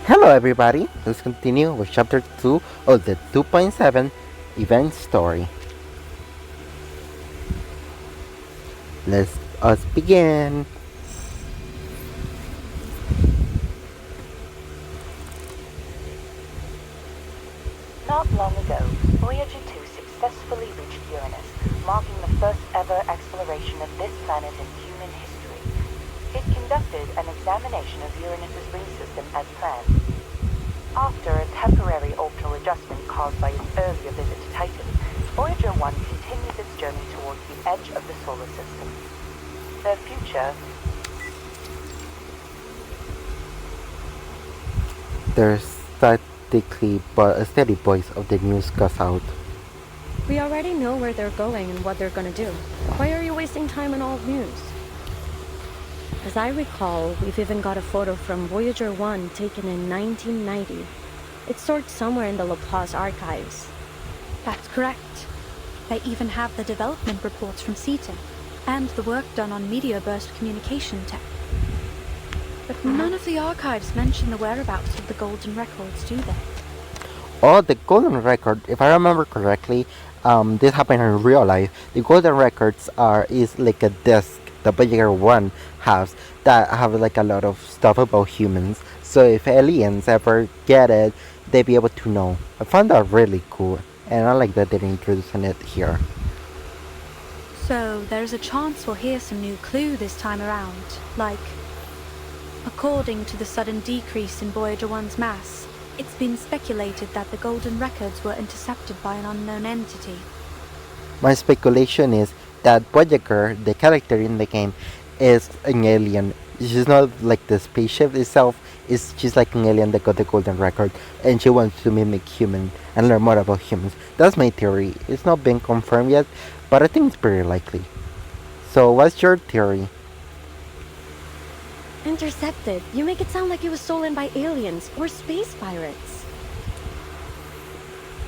Hello everybody, let's continue with chapter 2 of the 2.7 event story. Let us begin. Not long ago, Voyager 2 successfully reached Uranus, marking the first ever exploration of this planet in human history. It conducted an examination of Uranus's ring system as planned. After a temporary orbital adjustment caused by its earlier visit to Titan, Voyager 1 continues its journey towards the edge of the solar system. Their future... There's statically but a steady voice of the news goes out. We already know where they're going and what they're gonna do. Why are you wasting time on old news? As I recall, we've even got a photo from Voyager 1 taken in 1990. It's stored somewhere in the Laplace archives. That's correct. They even have the development reports from CETA, and the work done on meteor burst communication tech. But none of the archives mention the whereabouts of the golden records, do they? Oh, the golden record, if I remember correctly, this happened in real life. The golden records is like a disc the Voyager 1 has that have like a lot of stuff about humans. So if aliens ever get it, they'd be able to know. I found that really cool, and I like that they're introducing it here. So there's a chance we'll hear some new clue this time around, like... According to the sudden decrease in Voyager 1's mass, it's been speculated that the golden records were intercepted by an unknown entity. My speculation is that Voyager, the character in the game, is an alien. She's not like the spaceship itself. She's like an alien that got the golden record, and she wants to mimic human and learn more about humans. That's my theory. It's not been confirmed yet, but I think it's pretty likely. So, what's your theory? Intercepted. You make it sound like it was stolen by aliens or space pirates.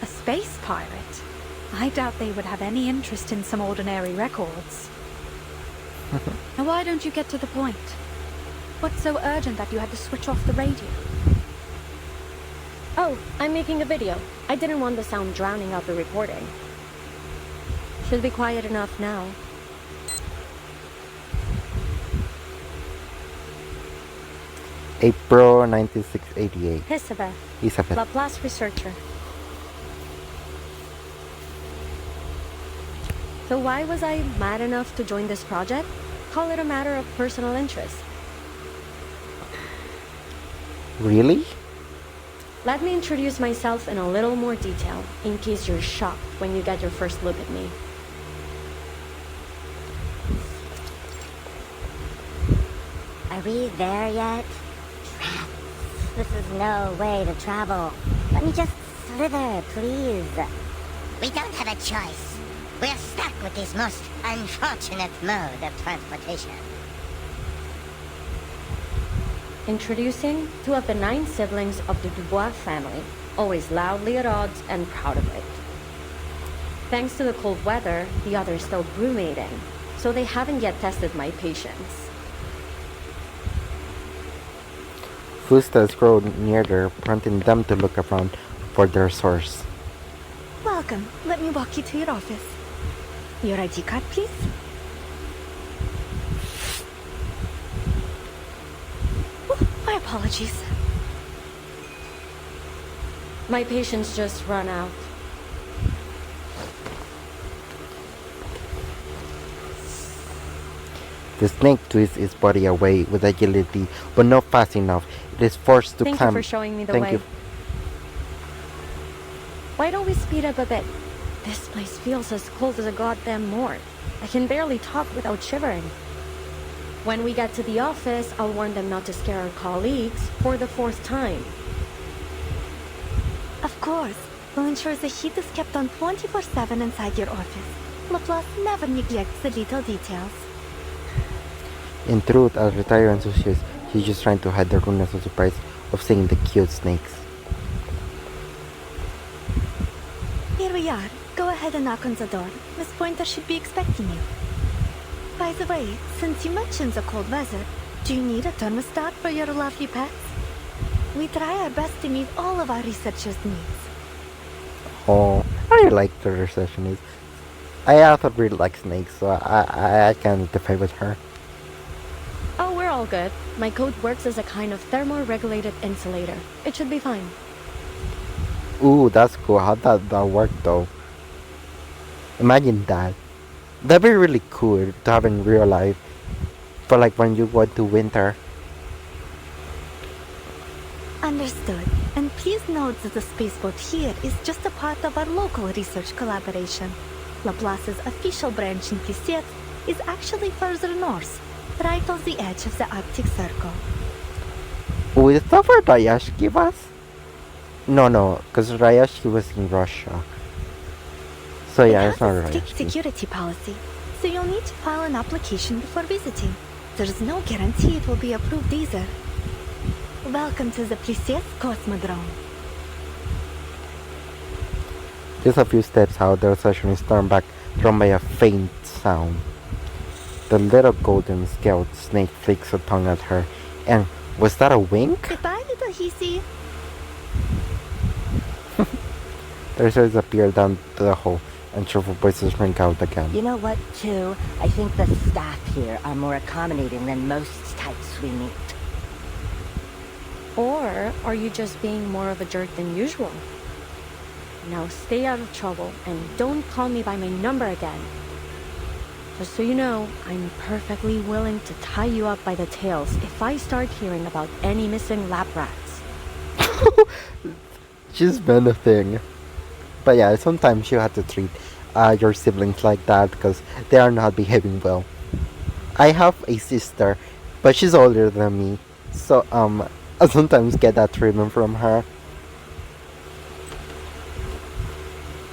A space pirate? I doubt they would have any interest in some ordinary records. Now why don't you get to the point? What's so urgent that you had to switch off the radio? Oh, I'm making a video. I didn't want the sound drowning out the recording. Should be quiet enough now. April 9688. Elizabeth, Laplace researcher. So why was I mad enough to join this project? Call it a matter of personal interest. Really? Let me introduce myself in a little more detail, in case you're shocked when you get your first look at me. Are we there yet? This is no way to travel. Let me just slither, please. We don't have a choice. We're stuck with this most unfortunate mode of transportation. Introducing two of the 9 siblings of the Dubois family, always loudly at odds and proud of it. Thanks to the cold weather, the others still brewmating, so they haven't yet tested my patience. Footsteps grow nearer, prompting them to look around for their source. Welcome. Let me walk you to your office. Your ID card, please. Oh, my apologies. My patience just run out. The snake twists its body away with agility, but not fast enough. It is forced to Thank climb. you for showing me the Thank way. you. Why don't we speed up a bit? This place feels as cold as a goddamn morgue. I can barely talk without shivering. When we get to the office, I'll warn them not to scare our colleagues for the 4th time. Of course. We'll ensure the heat is kept on 24/7 inside your office. Laplace never neglects the little details. In truth, as retired enthusiast, he's just trying to hide the rudeness and surprise of seeing the cute snakes. Here we are. Go ahead and knock on the door. Miss Pointer should be expecting you. By the way, since you mentioned the cold weather, do you need a thermostat for your lovely pets? We try our best to meet all of our researchers' needs. Oh, I really like the receptionist. I also really like snakes, so I can identify with her. Oh, we're all good. My coat works as a kind of thermoregulated insulator. It should be fine. Ooh, that's cool. How'd that work though? Imagine that. That'd be really cool to have in real life. For like when you go to winter. Understood. And please note that the spaceboat here is just a part of our local research collaboration. Laplace's official branch in Plissette is actually further north, right on the edge of the Arctic Circle. Ooh, is that where Rayashki was? No, because Rayashki was in Russia. So It yeah, it's has not a strict Rayashki. security policy, so you'll need to file an application before visiting. There's no guarantee it will be approved either. Welcome to the Plissette Cosmodrome. Just a few steps out, the session is turned back, drawn by a faint sound. The little golden scaled snake flicks a tongue at her. And was that a wink? Goodbye, little Hissy. Their eyes appear down the hole, and cheerful voices ring out again. You know what, too? I think the staff here are more accommodating than most types we meet. Or are you just being more of a jerk than usual? Now stay out of trouble and don't call me by my number again. Just so you know, I'm perfectly willing to tie you up by the tails if I start hearing about any missing lab rats. She's been a thing. But yeah, sometimes you have to treat your siblings like that because they are not behaving well. I have a sister, but she's older than me, so I sometimes get that treatment from her.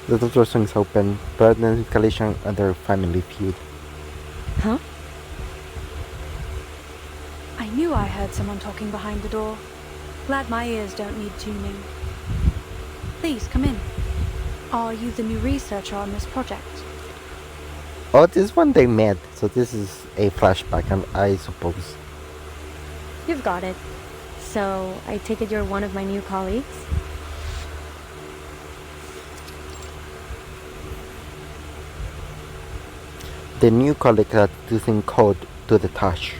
The door swings open, but an escalation under family feud. Huh? I knew I heard someone talking behind the door. Glad my ears don't need tuning. Please, come in. Are you the new researcher on this project? Oh, this one they met, so this is a flashback, I suppose. You've got it. So, I take it you're one of my new colleagues? The new colleague is using code to the touch.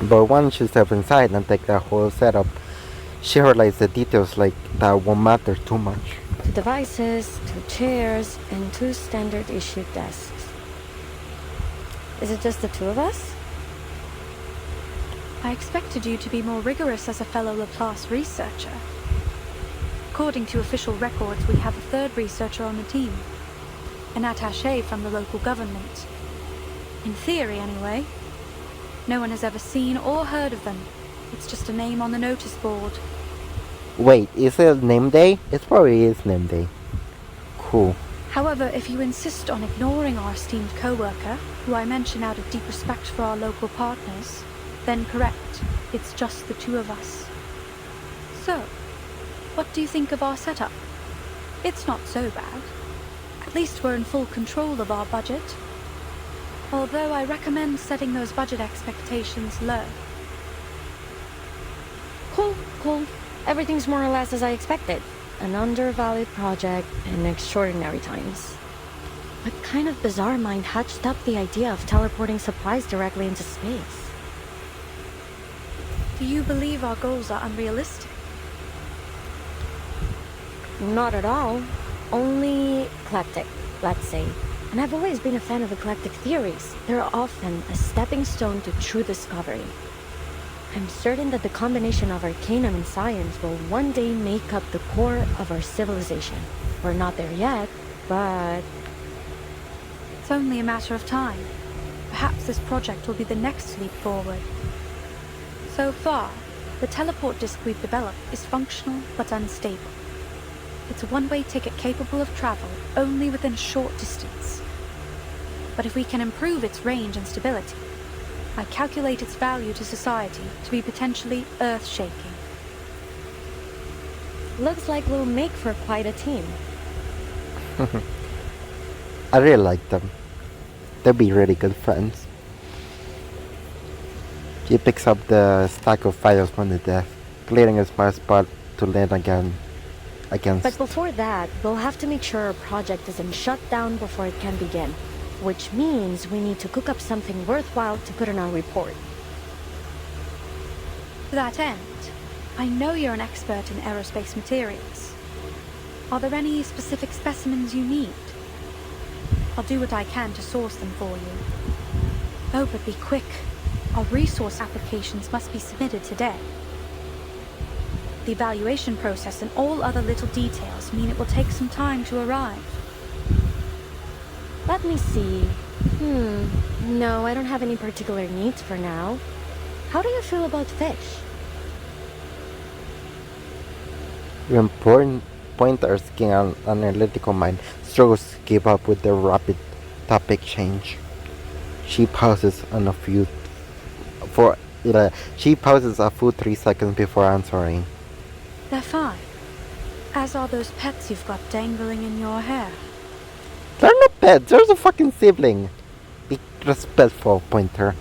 But once she steps inside and takes the whole setup, she realizes the details like that won't matter too much. 2 devices, 2 chairs, and 2 standard issue desks. Is it just the 2 of us? I expected you to be more rigorous as a fellow Laplace researcher. According to official records, we have a 3rd researcher on the team. An attaché from the local government. In theory, anyway. No one has ever seen or heard of them. It's just a name on the notice board. Wait, is it name day? It probably is name day. Cool. However, if you insist on ignoring our esteemed co-worker, who I mention out of deep respect for our local partners, then correct, it's just the 2 of us. So, what do you think of our setup? It's not so bad. At least we're in full control of our budget. Although I recommend setting those budget expectations low. Cool. Everything's more or less as I expected. An undervalued project in extraordinary times. What kind of bizarre mind hatched up the idea of teleporting supplies directly into space? Do you believe our goals are unrealistic? Not at all. Only eclectic, let's say. And I've always been a fan of eclectic theories. They're often a stepping stone to true discovery. I'm certain that the combination of arcanum and science will one day make up the core of our civilization. We're not there yet, but... It's only a matter of time. Perhaps this project will be the next leap forward. So far, the teleport disk we've developed is functional but unstable. It's a one-way ticket capable of travel only within a short distance. But if we can improve its range and stability, I calculate its value to society to be potentially earth-shaking. Looks like we'll make for quite a team. I really like them. They'll be really good friends. She picks up the stack of files from the desk. clearing a small spot to land again But against. before that, we'll have to make sure our project isn't shut down before it can begin. Which means we need to cook up something worthwhile to put in our report. To that end, I know you're an expert in aerospace materials. Are there any specific specimens you need? I'll do what I can to source them for you. Oh, but be quick. Our resource applications must be submitted today. The evaluation process and all other little details mean it will take some time to arrive. Let me see. No, I don't have any particular needs for now. How do you feel about fish? Your important pointer skin and analytical mind struggles to keep up with the rapid topic change. She pauses on a few for she pauses a full 3 seconds before answering. They're fine. As are those pets you've got dangling in your hair. They're not pets, there's a fucking sibling. Be respectful, pointer.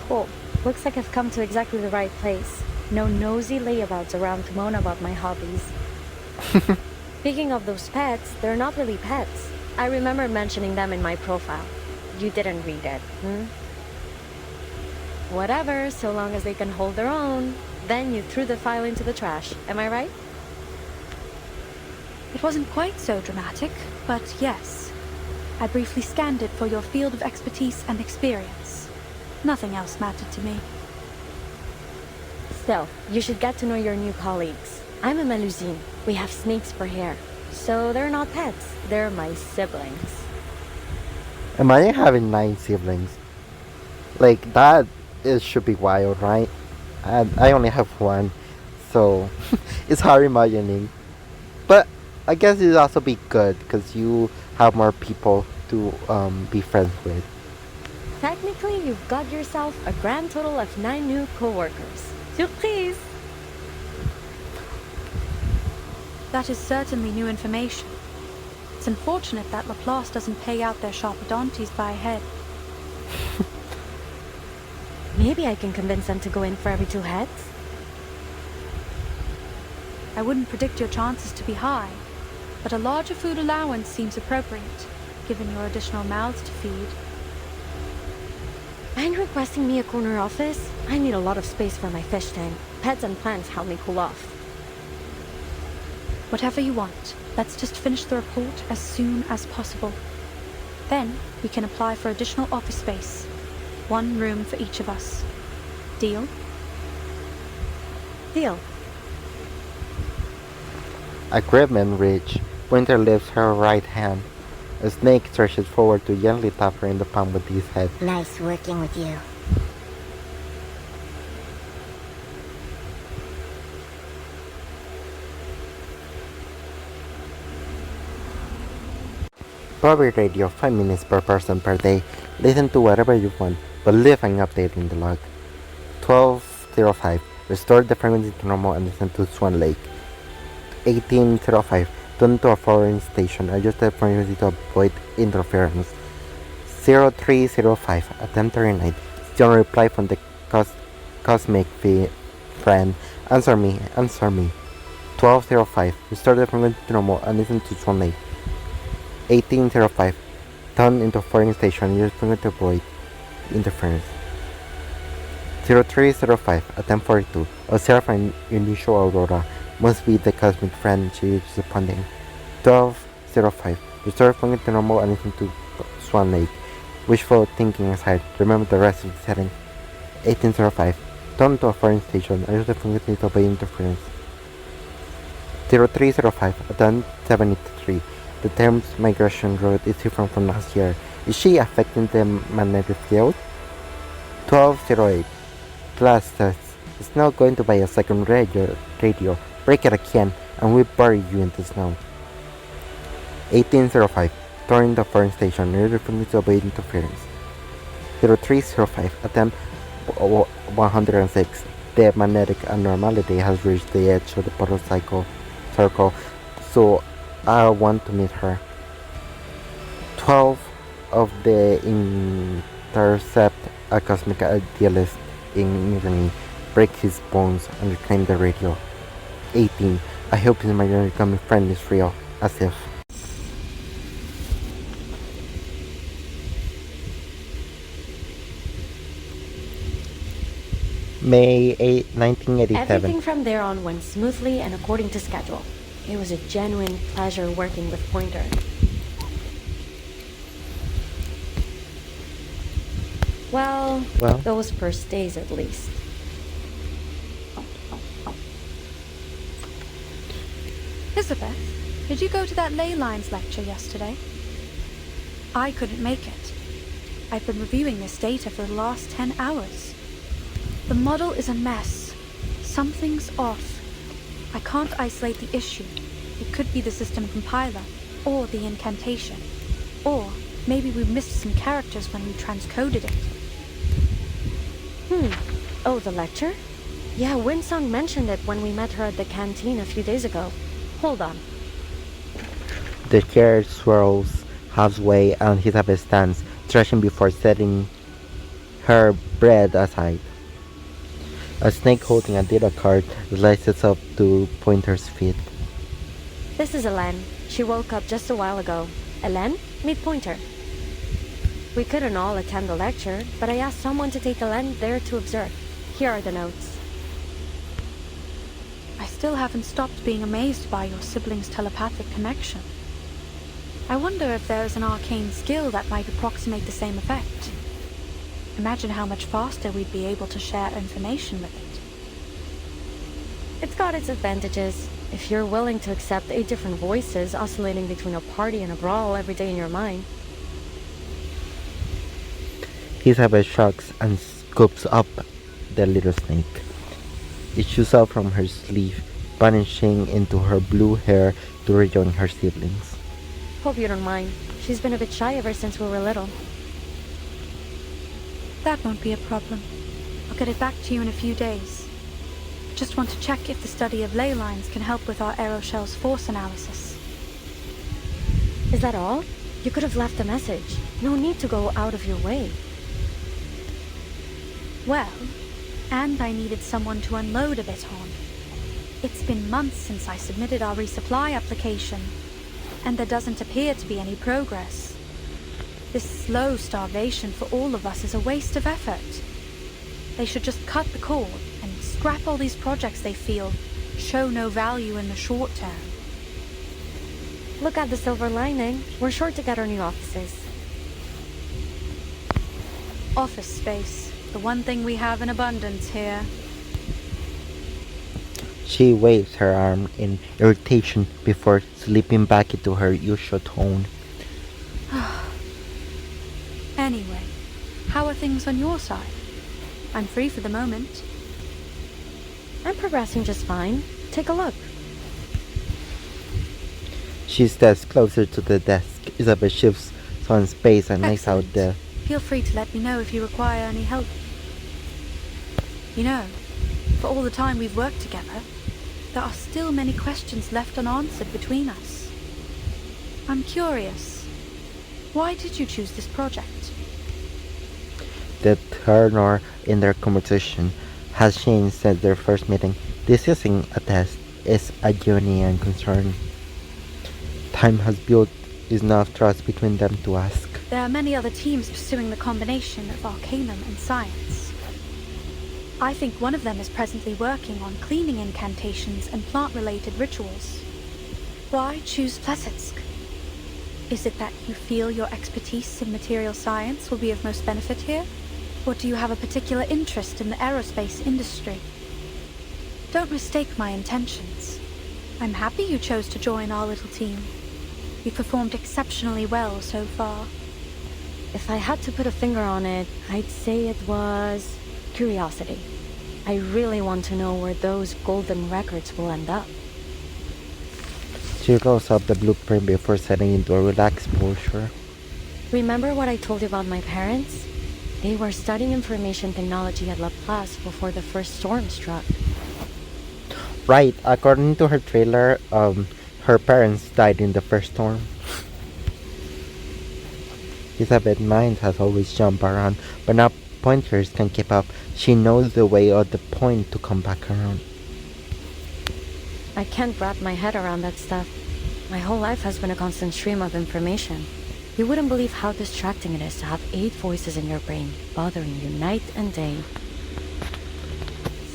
Cool. Looks like I've come to exactly the right place. No nosy layabouts around to moan about my hobbies. Speaking of those pets, they're not really pets. I remember mentioning them in my profile. You didn't read it, Whatever, so long as they can hold their own. Then you threw the file into the trash, am I right? It wasn't quite so dramatic, but yes. I briefly scanned it for your field of expertise and experience. Nothing else mattered to me. Still, you should get to know your new colleagues. I'm a Melusine. We have snakes for hair. So they're not pets, they're my siblings. Imagine having 9 siblings. Like, that should be wild, right? And I only have one, so it's hard imagining. But I guess it'd also be good because you have more people to be friends with. Technically, you've got yourself a grand total of 9 new co-workers. Surprise! That is certainly new information. It's unfortunate that Laplace doesn't pay out their sharpodontes by head. Maybe I can convince them to go in for every 2 heads. I wouldn't predict your chances to be high, but a larger food allowance seems appropriate, given your additional mouths to feed. Mind requesting me a corner office? I need a lot of space for my fish tank. Pets and plants help me cool off. Whatever you want. Let's just finish the report as soon as possible. Then we can apply for additional office space. 1 room for each of us. Deal? Deal. Agreement reached. Winter lifts her right hand. A snake stretches forward to gently tap her in the palm with his head. Nice working with you. Probably radio 5 minutes per person per day. Listen to whatever you want, but leave an update in the log. 12:05. Restore the frequency to normal and listen to Swan Lake. 18:05. Turn to a foreign station. Adjust the frequency to avoid interference. 03:05. Attempt to reunite. Still no reply from the cosmic friend. Answer me. 12:05. Restore the frequency to normal and listen to Swan Lake. 18:05. Turn into foreign station. Use frequency to avoid interference. 03:05. Attempt 42. Observe an unusual aurora. Must be the cosmic friend she is responding. 12:05. Restore frequency to normal and listen to Swan Lake. Wishful thinking aside, remember the rest of the setting. 18:05. Turn to a foreign station. Use the frequency to avoid interference. 03:05. Attempt 73. The term's migration route is different from last year. Is she affecting the magnetic field? 12:08. Class test. It's not going to buy a second radio. Break it again, and we bury you in the snow. 18:05. Turn the foreign station. Near the frequency to avoid interference. 03:05. Attempt 106. The magnetic abnormality has reached the edge of the polar circle, so I want to meet her. 12 of the intercept a cosmic idealist in Irony. break his bones, and reclaim the radio. 18. I hope his imaginary comic friend is real. As if. May 8, 1987. Everything from there on went smoothly and according to schedule. It was a genuine pleasure working with Pointer. Well, those first days at least. Elizabeth, did you go to that ley lines lecture yesterday? I couldn't make it. I've been reviewing this data for the last 10 hours. The model is a mess. Something's off. I can't isolate the issue. It could be the system compiler, or the incantation. Or maybe we missed some characters when we transcoded it. Oh, the lecture? Yeah, Winsong mentioned it when we met her at the canteen a few days ago. Hold on. The chair swirls halfway and Elizabeth stands, stretching before setting her bread aside. A snake holding a data card slices up to Pointer's feet. This is Elen. She woke up just a while ago. Elen, meet Pointer. We couldn't all attend the lecture, but I asked someone to take Elen there to observe. Here are the notes. I still haven't stopped being amazed by your siblings' telepathic connection. I wonder if there is an arcane skill that might approximate the same effect. Imagine how much faster we'd be able to share information with it. It's got its advantages. If you're willing to accept 8 different voices oscillating between a party and a brawl every day in your mind. Elizabeth shrugs and scoops up the little snake. It shoots out from her sleeve, vanishing into her blue hair to rejoin her siblings. Hope you don't mind. She's been a bit shy ever since we were little. That won't be a problem. I'll get it back to you in a few days. I just want to check if the study of ley lines can help with our aeroshell's force analysis. Is that all? You could have left a message. No need to go out of your way. Well, and I needed someone to unload a bit on. It's been months since I submitted our resupply application, and there doesn't appear to be any progress. This slow starvation for all of us is a waste of effort. They should just cut the cord and scrap all these projects they feel show no value in the short term. Look at the silver lining. We're sure to get our new offices. Office space. The one thing we have in abundance here. She waves her arm in irritation before slipping back into her usual tone. Anyway, how are things on your side? I'm free for the moment. I'm progressing just fine. Take a look. She steps closer to the desk. Elizabeth shifts some space and lays out the... Feel free to let me know if you require any help. You know, for all the time we've worked together, there are still many questions left unanswered between us. I'm curious. Why did you choose this project? The tenor in their conversation has changed since their first meeting. This isn't a test, it's a genuine concern. Time has built enough trust between them to ask. There are many other teams pursuing the combination of arcanum and science. I think one of them is presently working on cleaning incantations and plant-related rituals. Why choose Plesetsk? Is it that you feel your expertise in material science will be of most benefit here? Or do you have a particular interest in the aerospace industry? Don't mistake my intentions. I'm happy you chose to join our little team. You've performed exceptionally well so far. If I had to put a finger on it, I'd say it was curiosity. I really want to know where those golden records will end up. She rolls up the blueprint before setting into a relaxed posture. Remember what I told you about my parents? They were studying information technology at Laplace before the first storm struck. Right, according to her trailer, her parents died in the first storm. Elizabeth's mind has always jumped around, but now pointers can keep up. She knows the way or the point to come back around. I can't wrap my head around that stuff. My whole life has been a constant stream of information. You wouldn't believe how distracting it is to have 8 voices in your brain, bothering you night and day.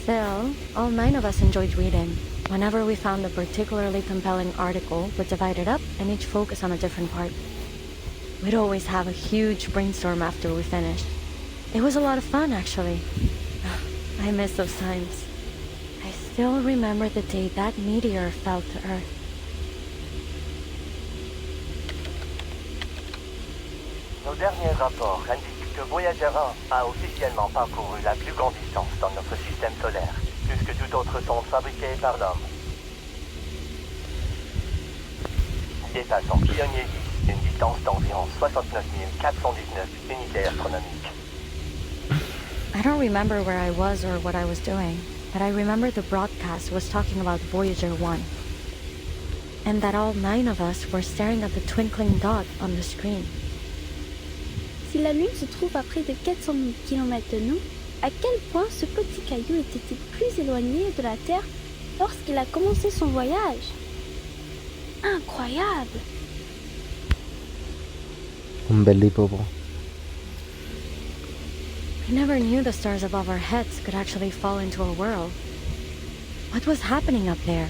Still, all 9 of us enjoyed reading. Whenever we found a particularly compelling article, we'd divide it up and each focus on a different part. We'd always have a huge brainstorm after we finished. It was a lot of fun, actually. I miss those times. I still remember the day that meteor fell to Earth. Nos derniers rapports indiquent que Voyager 1 a officiellement parcouru la plus grande distance dans notre système solaire, plus que toute autre sonde fabriquée par l'homme. Dépassant Pioneer 10, une distance d'environ 69 419 unités astronomiques. I don't remember where I was or what I was doing, but I remember the broadcast was talking about Voyager 1. And that all 9 of us were staring at the twinkling dot on the screen. Si la Lune se trouve à près de 400 000 km de nous, à quel point ce petit caillou était-il plus éloigné de la Terre lorsqu'il a commencé son voyage? Incroyable! Unbelievable. We never knew the stars above our heads could actually fall into a whirl. What was happening up there?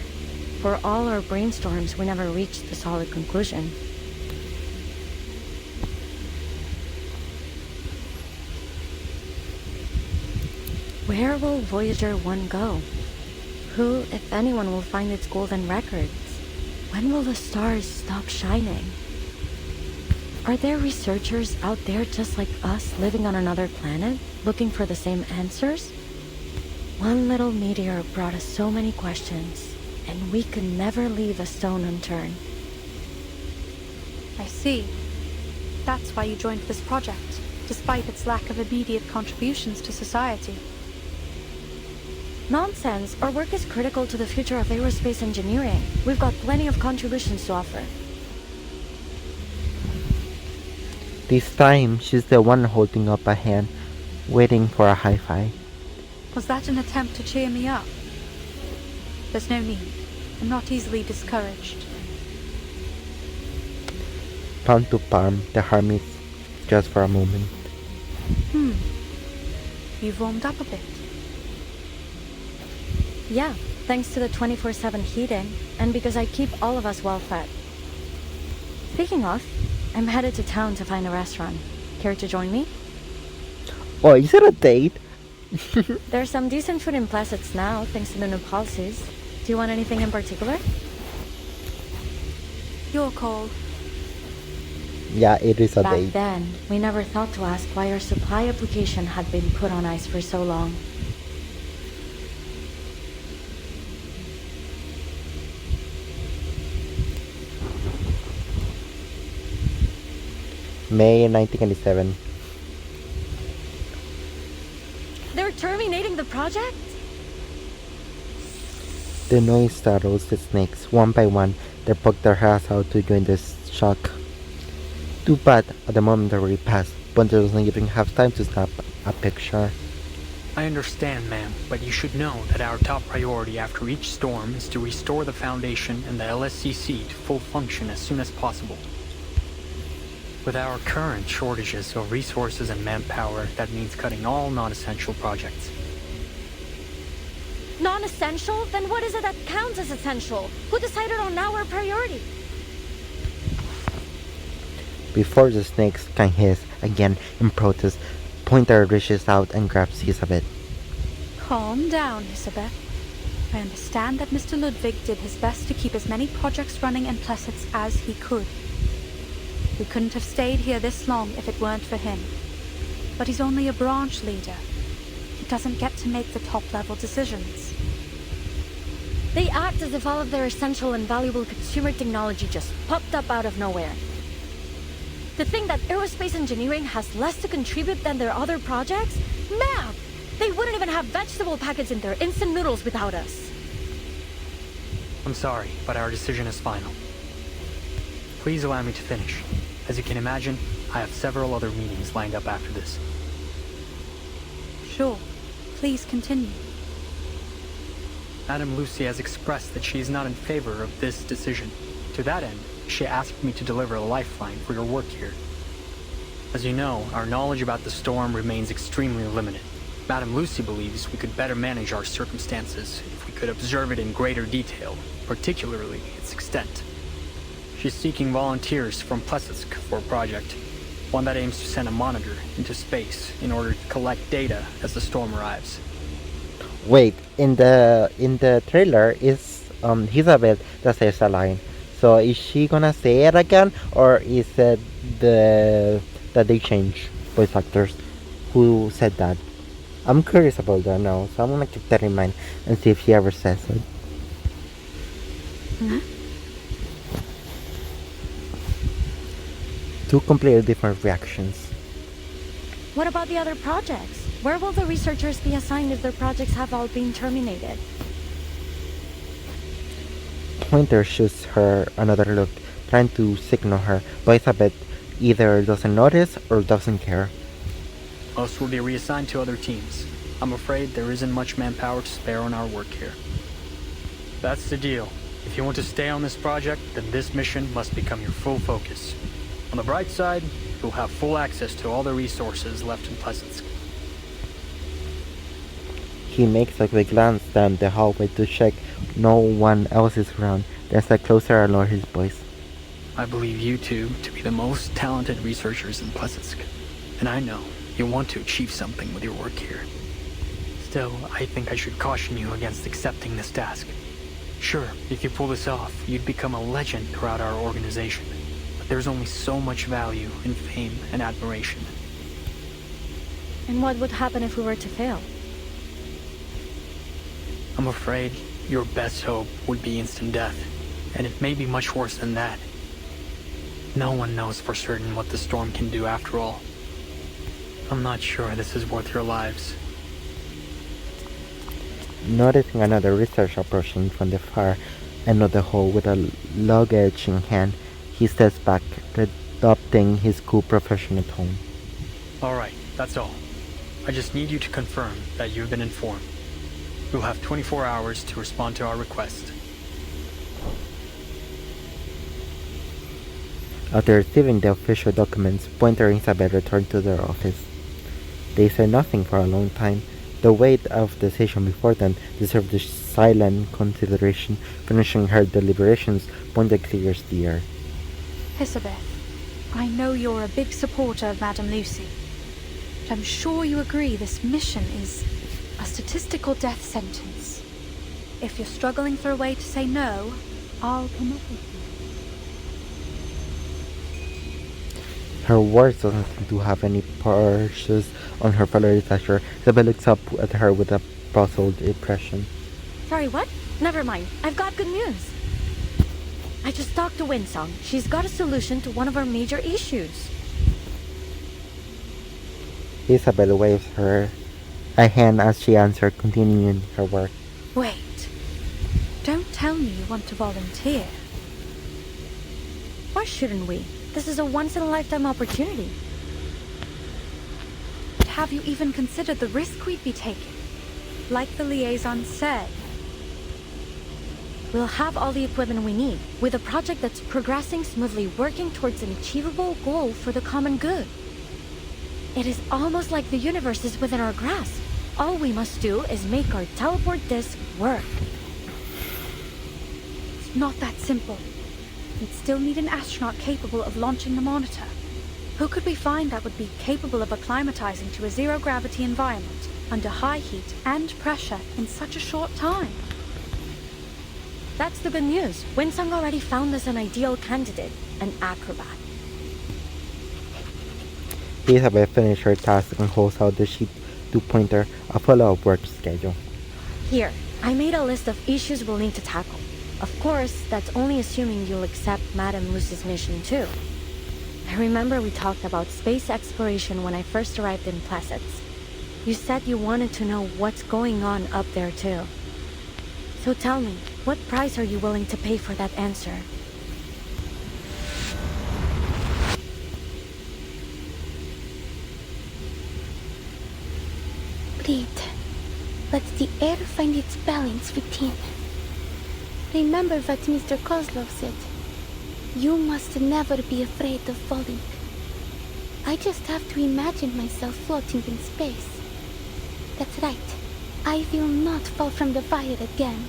For all our brainstorms, we never reached a solid conclusion. Where will Voyager 1 go? Who, if anyone, will find its golden records? When will the stars stop shining? Are there researchers out there just like us living on another planet, looking for the same answers? One little meteor brought us so many questions, and we could never leave a stone unturned. I see. That's why you joined this project, despite its lack of immediate contributions to society. Nonsense! Our work is critical to the future of aerospace engineering. We've got plenty of contributions to offer. This time, she's the one holding up a hand, waiting for a high five. Was that an attempt to cheer me up? There's no need. I'm not easily discouraged. Palm to palm, the hermits, just for a moment. You've warmed up a bit. Yeah, thanks to the 24/7 heating, and because I keep all of us well fed. Speaking of, I'm headed to town to find a restaurant. Care to join me? Oh, is it a date? There's some decent food in Placid's now, thanks to the new policies. Do you want anything in particular? Your call. Yeah, it is a Back date. then, we never thought to ask why our supply application had been put on ice for so long. May 1997. They're terminating the project? The noise startles the snakes. One by one, they poke their heads out to join the shock. Too bad, at the moment already passed. Bunter doesn't even have time to snap a picture. I understand, ma'am, but you should know that our top priority after each storm is to restore the Foundation and the LSCC to full function as soon as possible. With our current shortages of resources and manpower, that means cutting all non-essential projects. Non-essential? Then what is it that counts as essential? Who decided on our priority? Before the snakes can hiss again in protest, Pointer reaches out and grabs his of it. Calm down, Isabeth. I understand that Mr. Ludwig did his best to keep as many projects running in Plesset's as he could. We couldn't have stayed here this long if it weren't for him. But he's only a branch leader. He doesn't get to make the top-level decisions. They act as if all of their essential and valuable consumer technology just popped up out of nowhere. To think that aerospace engineering has less to contribute than their other projects? Ma'am! They wouldn't even have vegetable packets in their instant noodles without us. I'm sorry, but our decision is final. Please allow me to finish. As you can imagine, I have several other meetings lined up after this. Sure. Please continue. Madame Lucy has expressed that she is not in favor of this decision. To that end, she asked me to deliver a lifeline for your work here. As you know, our knowledge about the storm remains extremely limited. Madame Lucy believes we could better manage our circumstances if we could observe it in greater detail, particularly its extent. She's seeking volunteers from Plesetsk for a project, one that aims to send a monitor into space in order to collect data as the storm arrives. Wait, in the trailer is Isabel that says a line. So is she gonna say it again, or is it that they change voice actors who said that? I'm curious about that now, so I'm gonna keep that in mind and see if she ever says it. Two completely different reactions. What about the other projects? Where will the researchers be assigned if their projects have all been terminated? Pointer shoots her another look, trying to signal her, but Isabel either doesn't notice or doesn't care. Most will be reassigned to other teams. I'm afraid there isn't much manpower to spare on our work here. That's the deal. If you want to stay on this project, then this mission must become your full focus. On the bright side, you'll have full access to all the resources left in Plesetsk. He makes a quick glance down the hallway to check no one else is around, then steps closer and lowers his voice. I believe you two to be the most talented researchers in Plesetsk, and I know you want to achieve something with your work here. Still, I think I should caution you against accepting this task. Sure, if you pull this off, you'd become a legend throughout our organization, but there's only so much value in fame and admiration. And what would happen if we were to fail? I'm afraid your best hope would be instant death, and it may be much worse than that. No one knows for certain what the storm can do after all. I'm not sure this is worth your lives. Noticing another researcher approaching from the far end of the hall with a luggage in hand, he steps back, adopting his cool professional tone. Alright, that's all. I just need you to confirm that you've been informed. You'll have 24 hours to respond to our request. After receiving the official documents, Pointer and Isabel return to their office. They say nothing for a long time. The weight of the decision before them deserved the silent consideration. Finishing her deliberations, Pointer clears the air. Elizabeth, I know you're a big supporter of Madame Lucy, but I'm sure you agree this mission is a statistical death sentence. If you're struggling for a way to say no, I'll come up with you. Her words doesn't seem to have any purchase on her fellow researcher. Isabel looks up at her with a puzzled impression. Sorry, what? Never mind. I've got good news. I just talked to Winsong. She's got a solution to one of our major issues. Isabel waves her a hand as she answers, continuing her work. Wait. Don't tell me you want to volunteer. Why shouldn't we? This is a once-in-a-lifetime opportunity. But have you even considered the risk we'd be taking? Like the liaison said, We'll have all the equipment we need, with a project that's progressing smoothly, working towards an achievable goal for the common good. It is almost like the universe is within our grasp. All we must do is make our teleport disc work. it's not that simple. We'd still need an astronaut capable of launching the monitor. Who could we find that would be capable of acclimatizing to a zero-gravity environment under high heat and pressure in such a short time? That's the good news. Winsong already found us an ideal candidate, an acrobat. Isabel finishes her task and holds out the sheet to Pointer, a follow-up work schedule. Here, I made a list of issues we'll need to tackle. Of course, that's only assuming you'll accept Madame Lucy's mission too. I remember we talked about space exploration when I first arrived in Plesetsk. You said you wanted to know what's going on up there too. So tell me, what price are you willing to pay for that answer? Bleed. Let the air find its balance within. Remember what Mr. Kozlov said. You must never be afraid of falling. I just have to imagine myself floating in space. That's right. I will not fall from the fire again.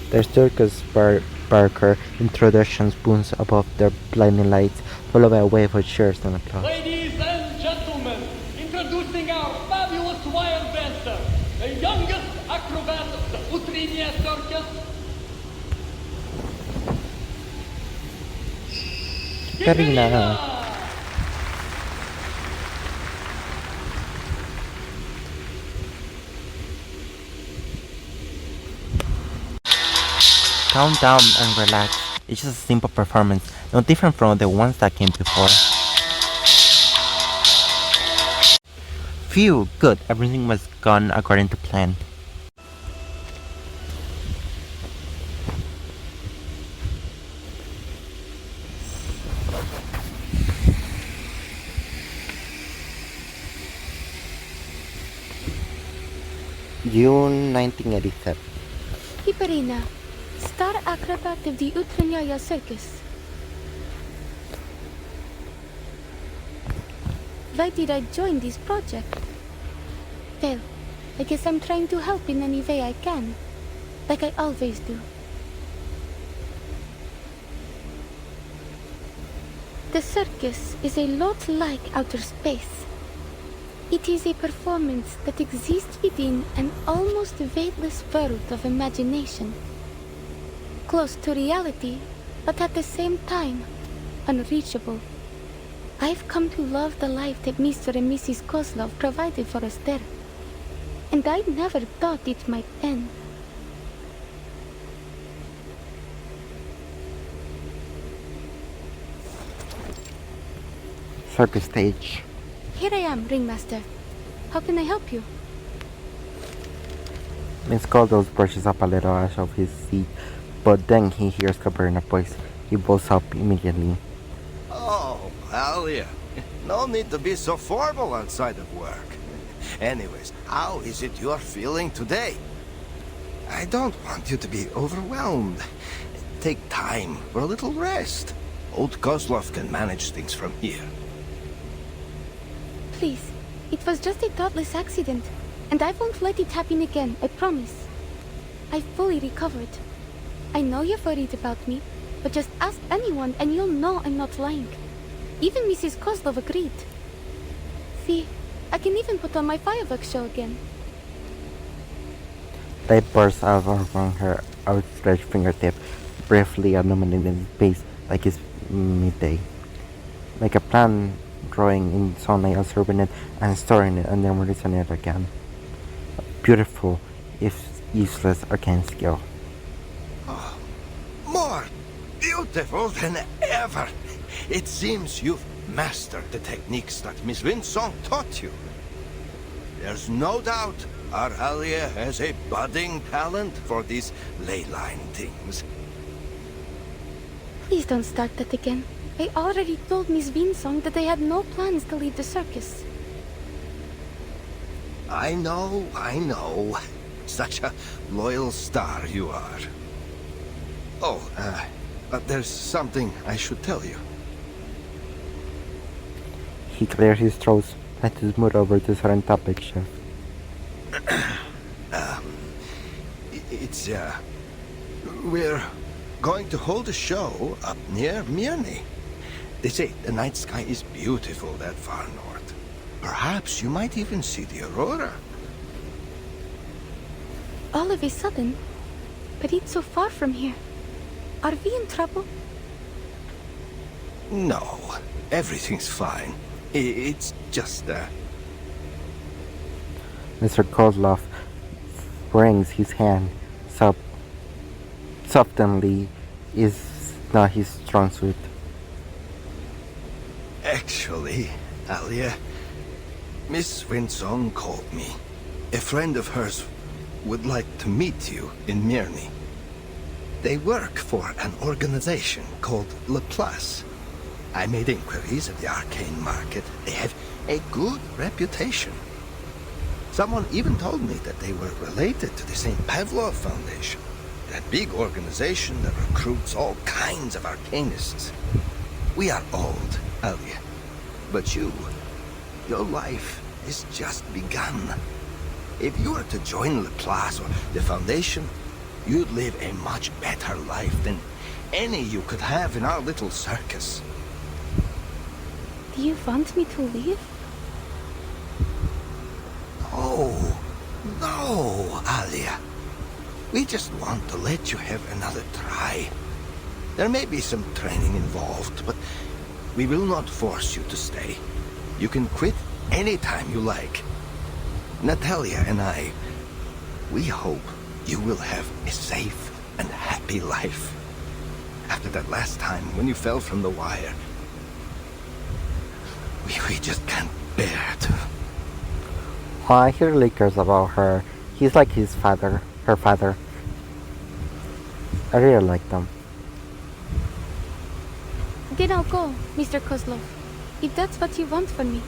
The circus barker introductions booms above their blinding lights, followed by a wave of cheers and applause. Ladies and gentlemen, introducing our fabulous wild dancer, the youngest acrobat of the Utrinia Circus. Karina! Calm down and relax. It's just a simple performance, no different from the ones that came before. Phew, good. Everything was gone according to plan. June 1987. Piperina, star acrobat of the Utranyaya Circus. Why did I join this project? Well, I guess I'm trying to help in any way I can, like I always do. The circus is a lot like outer space. It is a performance that exists within an almost weightless world of imagination. Close to reality, but at the same time, unreachable. I've come to love the life that Mr. and Mrs. Kozlov provided for us there. And I never thought it might end. Circus stage. Here I am, Ringmaster. How can I help you? Miss Goldos brushes up a little out of his seat, but then he hears Cabrera's voice. He bolts up immediately. Oh, Alia. No need to be so formal outside of work. Anyways, how is it you're feeling today? I don't want you to be overwhelmed. Take time for a little rest. Old Kozlov can manage things from here. Please, it was just a thoughtless accident, and I won't let it happen again, I promise. I've fully recovered. I know you're worried about me, but just ask anyone and you'll know I'm not lying. Even Mrs. Kozlov agreed. See, I can even put on my fireworks show again. Light bursts out from her outstretched fingertip, briefly illuminating his face like it's midday. Like a plant growing in sunlight, absorbing it and storing it, and then releasing it again. Beautiful, if useless, arcane skill. Oh, more beautiful than ever. It seems you've mastered the techniques that Miss Winsong taught you. There's no doubt our Alia has a budding talent for these ley line things. Please don't start that again. I already told Miss Winsong that I had no plans to leave the circus. I know. Such a loyal star you are. Oh, there's something I should tell you. He clears his throat, trying to smooth over the certain topic, Chef. We're going to hold a show up near Mirny. They say the night sky is beautiful that far north. Perhaps you might even see the aurora. All of a sudden? But it's so far from here. Are we in trouble? No, everything's fine. It's just, Mr. Kozlov wrings his hand. Softly is not his strong suit. Actually, Alia, Miss Winsong called me. A friend of hers would like to meet you in Mirny. They work for an organization called Laplace. I made inquiries at the arcane market. They have a good reputation. Someone even told me that they were related to the St. Pavlov Foundation, that big organization that recruits all kinds of arcanists. We are old, Alia, but your life is just begun. If you were to join the class or the Foundation, you'd live a much better life than any you could have in our little circus. Do you want me to leave? No, Alia. We just want to let you have another try. There may be some training involved, but we will not force you to stay. You can quit anytime you like. Natalia and I, we hope you will have a safe and happy life. After that last time when you fell from the wire, we just can't bear to. He really cares about her. He's like his father, her father. I really like them. Then I'll go, Mr. Kozlov, if that's what you want from me.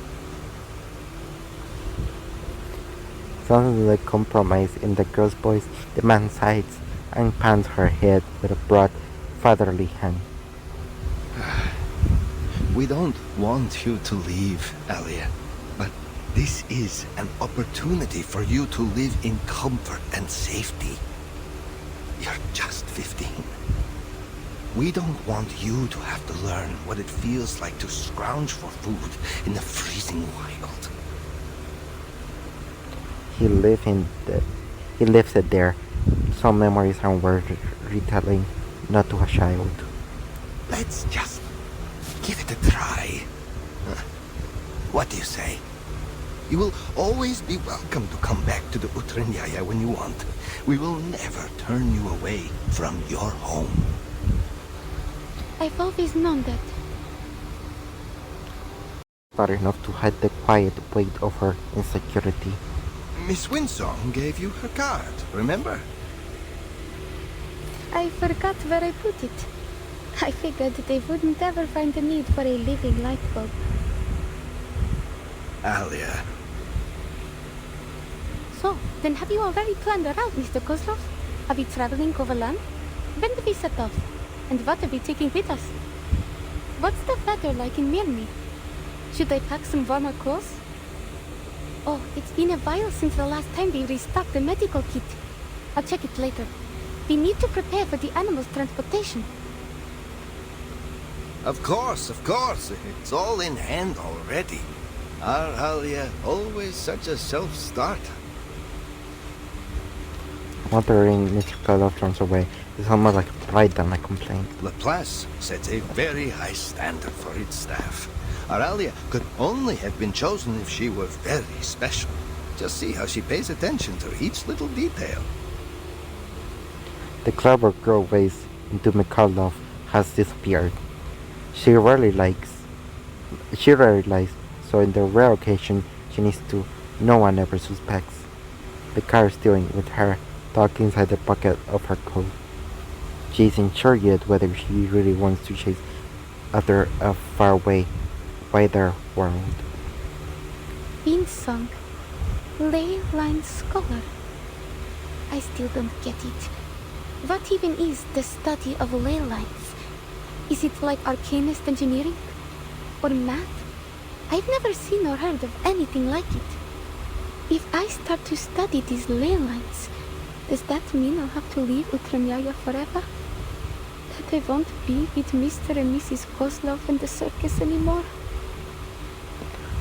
Sounds like compromise in the girl's voice. The man sighs and pats her head with a broad, fatherly hand. We don't want you to leave, Alia, but this is an opportunity for you to live in comfort and safety. You're just 15. We don't want you to have to learn what it feels like to scrounge for food in the freezing wild. He lives it there. Some memories are worth retelling, not to a child. Let's just give it a try. What do you say? You will always be welcome to come back to the Utranyaya when you want. We will never turn you away from your home. I've always known that. Not enough to hide the quiet weight of her insecurity. Miss Winsong gave you her card, remember? I forgot where I put it. I figured they wouldn't ever find the need for a living light bulb. Alia. So, then have you already planned a route, Mr. Kozlov? Are we traveling overland? When do we set off? And what are we taking with us? What's the weather like in Mirny? Should I pack some warmer clothes? Oh, it's been a while since the last time we restocked the medical kit. I'll check it later. We need to prepare for the animals' transportation. Of course. It's all in hand already. Our Alia, always such a self-starter. Wondering Mr. Kozlov turns away. It's almost like pride than a complaint. Laplace sets a very high standard for its staff. Aralia could only have been chosen if she were very special. Just see how she pays attention to each little detail. The clever girl ways into Mikhailov has disappeared. She rarely likes, so in the rare occasion she needs to, no one ever suspects. The car is steering with her, tucked inside the pocket of her coat. She isn't sure yet whether she really wants to chase after a faraway, wider world. Winsong, ley line scholar. I still don't get it. What even is the study of ley lines? Is it like arcanist engineering? Or math? I've never seen or heard of anything like it. If I start to study these ley lines, does that mean I'll have to leave Utranyaya forever? That I won't be with Mr. and Mrs. Kozlov in the circus anymore?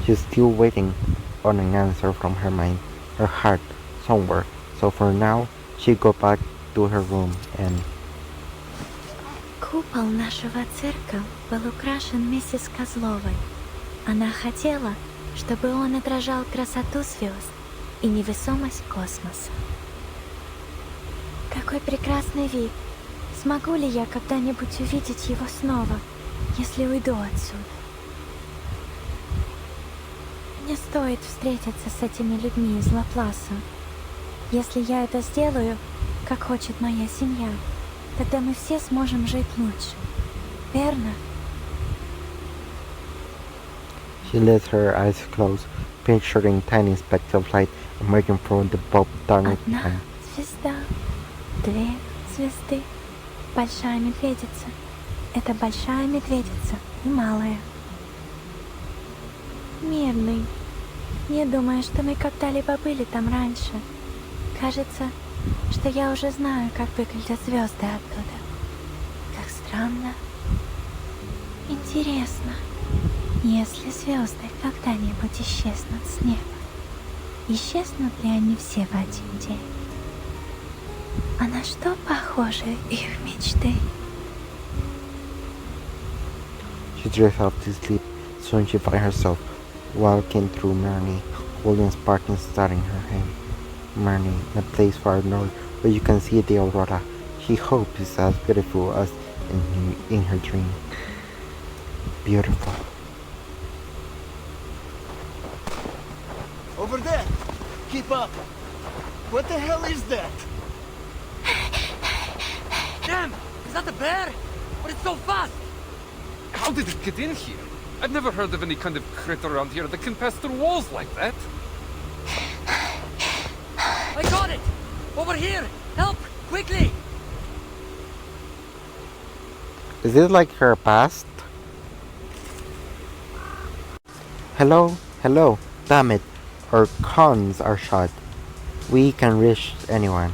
She's still waiting on an answer from her mind, her heart, somewhere. So for now, she go back to her room and... Купол нашего цирка был украшен миссис Козловой. Она хотела, чтобы он отражал красоту звезд и невесомость космоса. Какой прекрасный вид! Смогу ли я когда-нибудь увидеть его снова, если уйду отсюда? Не стоит встретиться с этими людьми из Лапласа. Если я это сделаю, как хочет моя семья, тогда мы все сможем жить лучше. Верно? She lets her eyes close, picturing tiny specks of light emerging from the bulb dark Одна behind. звезда, две звезды, большая медведица. Это большая медведица и малая. Мирный, не думаю, что мы когда-либо были там раньше. Кажется, что я уже знаю, как выглядят звезды оттуда. Как странно. Интересно, если звезды когда-нибудь исчезнут с неба, исчезнут ли они все в один день? А на что похожи их мечты? She drifts off to sleep. Soon she finds herself walking through Marnie, holding a sparkling star in her hand. Marnie, in a place far north where you can see the aurora. She hopes it's as beautiful as in her dream. Beautiful. Over there! Keep up! What the hell is that? Damn! Is that a bear? But it's so fast! How did it get in here? I've never heard of any kind of critter around here that can pass through walls like that. I got it! Over here! Help! Quickly! Is this like her past? Hello? Hello? Damn it. Our cons are shut. We can reach anyone.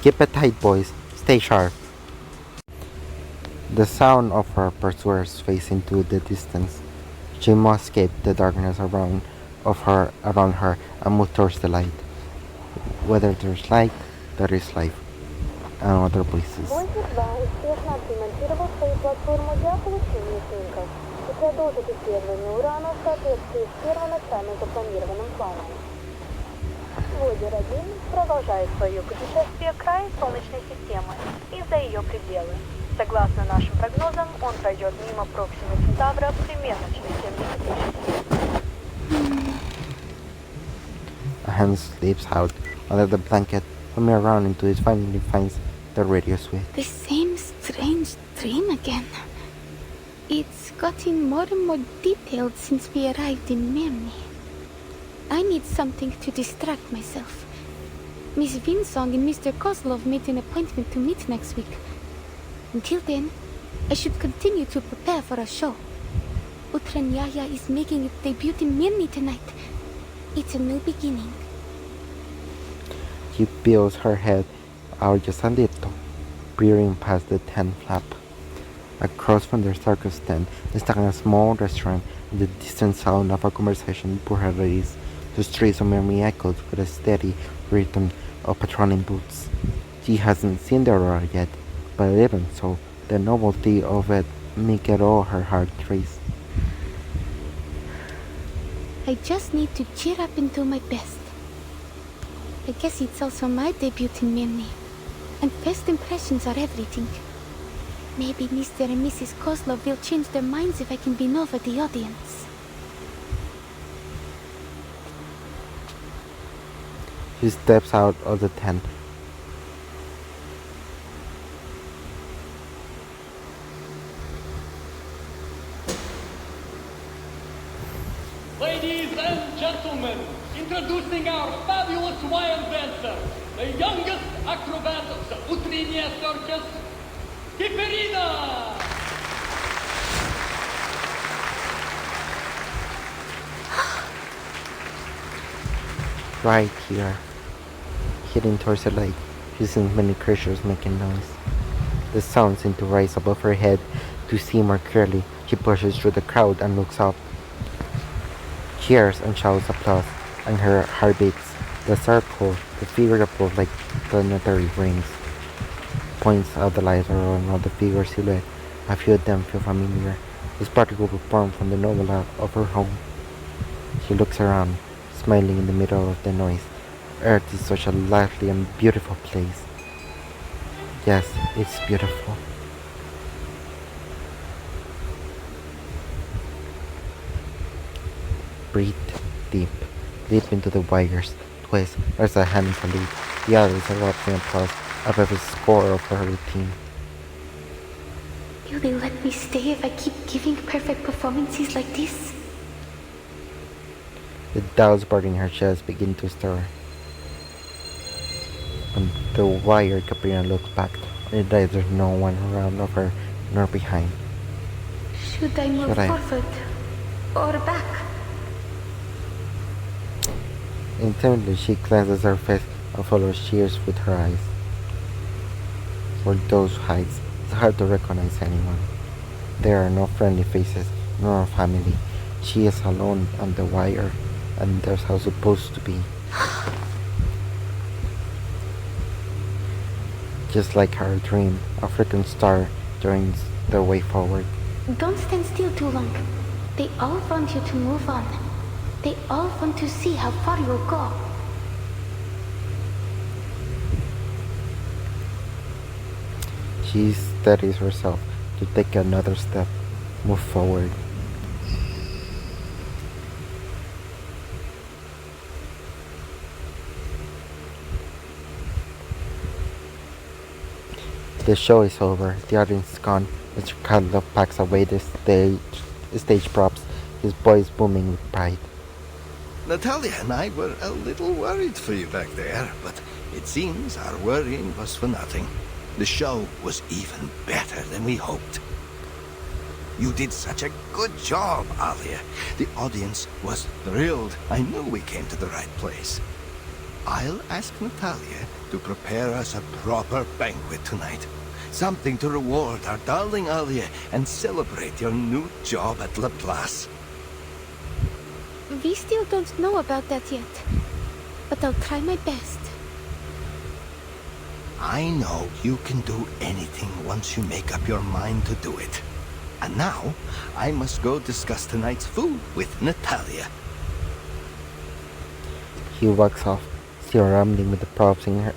Keep it tight, boys. Stay sharp. The sound of her pursuers fades into the distance. She must escape the darkness around her and move towards the light. Whether there's light, there is life. And other places. Успешно отремонтировал свою платформу для получения снимков и продолжит исследование урана в соответствии с первоначально запланированным планом. Voyager-1 продолжает свое путешествие к краю Солнечной системы и за ее пределы. Согласно нашим прогнозам, он пройдет мимо Проксимы Центавра примерно через 70 тысяч лет. A hand slips out under the blanket, coming around into it finally finds the radio switch. The same strange dream again. It's gotten more and more detailed since we arrived in Merny. I need something to distract myself. Miss Vinsong and Mr. Kozlov made an appointment to meet next week. Until then, I should continue to prepare for a show. Utranyaya is making its debut in Merny tonight. It's a new beginning. She peels her head out just a little, peering past the tent flap. Across from the circus tent is a small restaurant, and the distant sound of a conversation poor her ears. The streets of memory echoed with a steady rhythm of patrolling boots. She hasn't seen the aurora yet, but even so, the novelty of it make it all her heart race. I just need to cheer up and do my best. I guess it's also my debut in Merny, and first impressions are everything. Maybe Mr. and Mrs. Kozlov will change their minds if I can win over the audience. She steps out of the tent. Ladies and gentlemen, introducing our fabulous wild dancer, the youngest acrobat of the Utrinia Circus, Kiperina! Right here, heading towards the lake, she sees many creatures making noise. The sound seems to rise above her head to see more clearly. She pushes through the crowd and looks up. Cheers and shouts applause, and her heart beats. The circle, the figure approach like planetary rings. Points out the lights around all the figure silhouette. A few of them feel familiar. This particle was born from the novella of her home. She looks around, smiling in the middle of the noise. Earth is such a lively and beautiful place. Yes, it's beautiful. Breathe deep. Leap into the wires. Twist. There's a hand salute. The others are watching applause of every score of her routine. Will they let me stay if I keep giving perfect performances like this? The doubts burning her chest begin to stir. On the wire, Caprina looks back. There's no one around of her nor behind. Should I move Should I? forward or back? Intently, she cleanses her face and follows tears with her eyes. For those heights, it's hard to recognize anyone. There are no friendly faces, nor family. She is alone on the wire, and that's how it's supposed to be. Just like her dream, a freaking star joins the way forward. Don't stand still too long. They all want you to move on. They all want to see how far you'll go. She steadies herself to take another step, move forward. The show is over. The audience is gone. Mr. Kadlov packs away the stage props, his voice booming with pride. Natalia and I were a little worried for you back there, but it seems our worrying was for nothing. The show was even better than we hoped. You did such a good job, Alia. The audience was thrilled. I knew we came to the right place. I'll ask Natalia to prepare us a proper banquet tonight. Something to reward our darling Alia and celebrate your new job at Laplace. We still don't know about that yet, but I'll try my best. I know you can do anything once you make up your mind to do it. And now, I must go discuss tonight's food with Natalia. He walks off, still rambling with the props in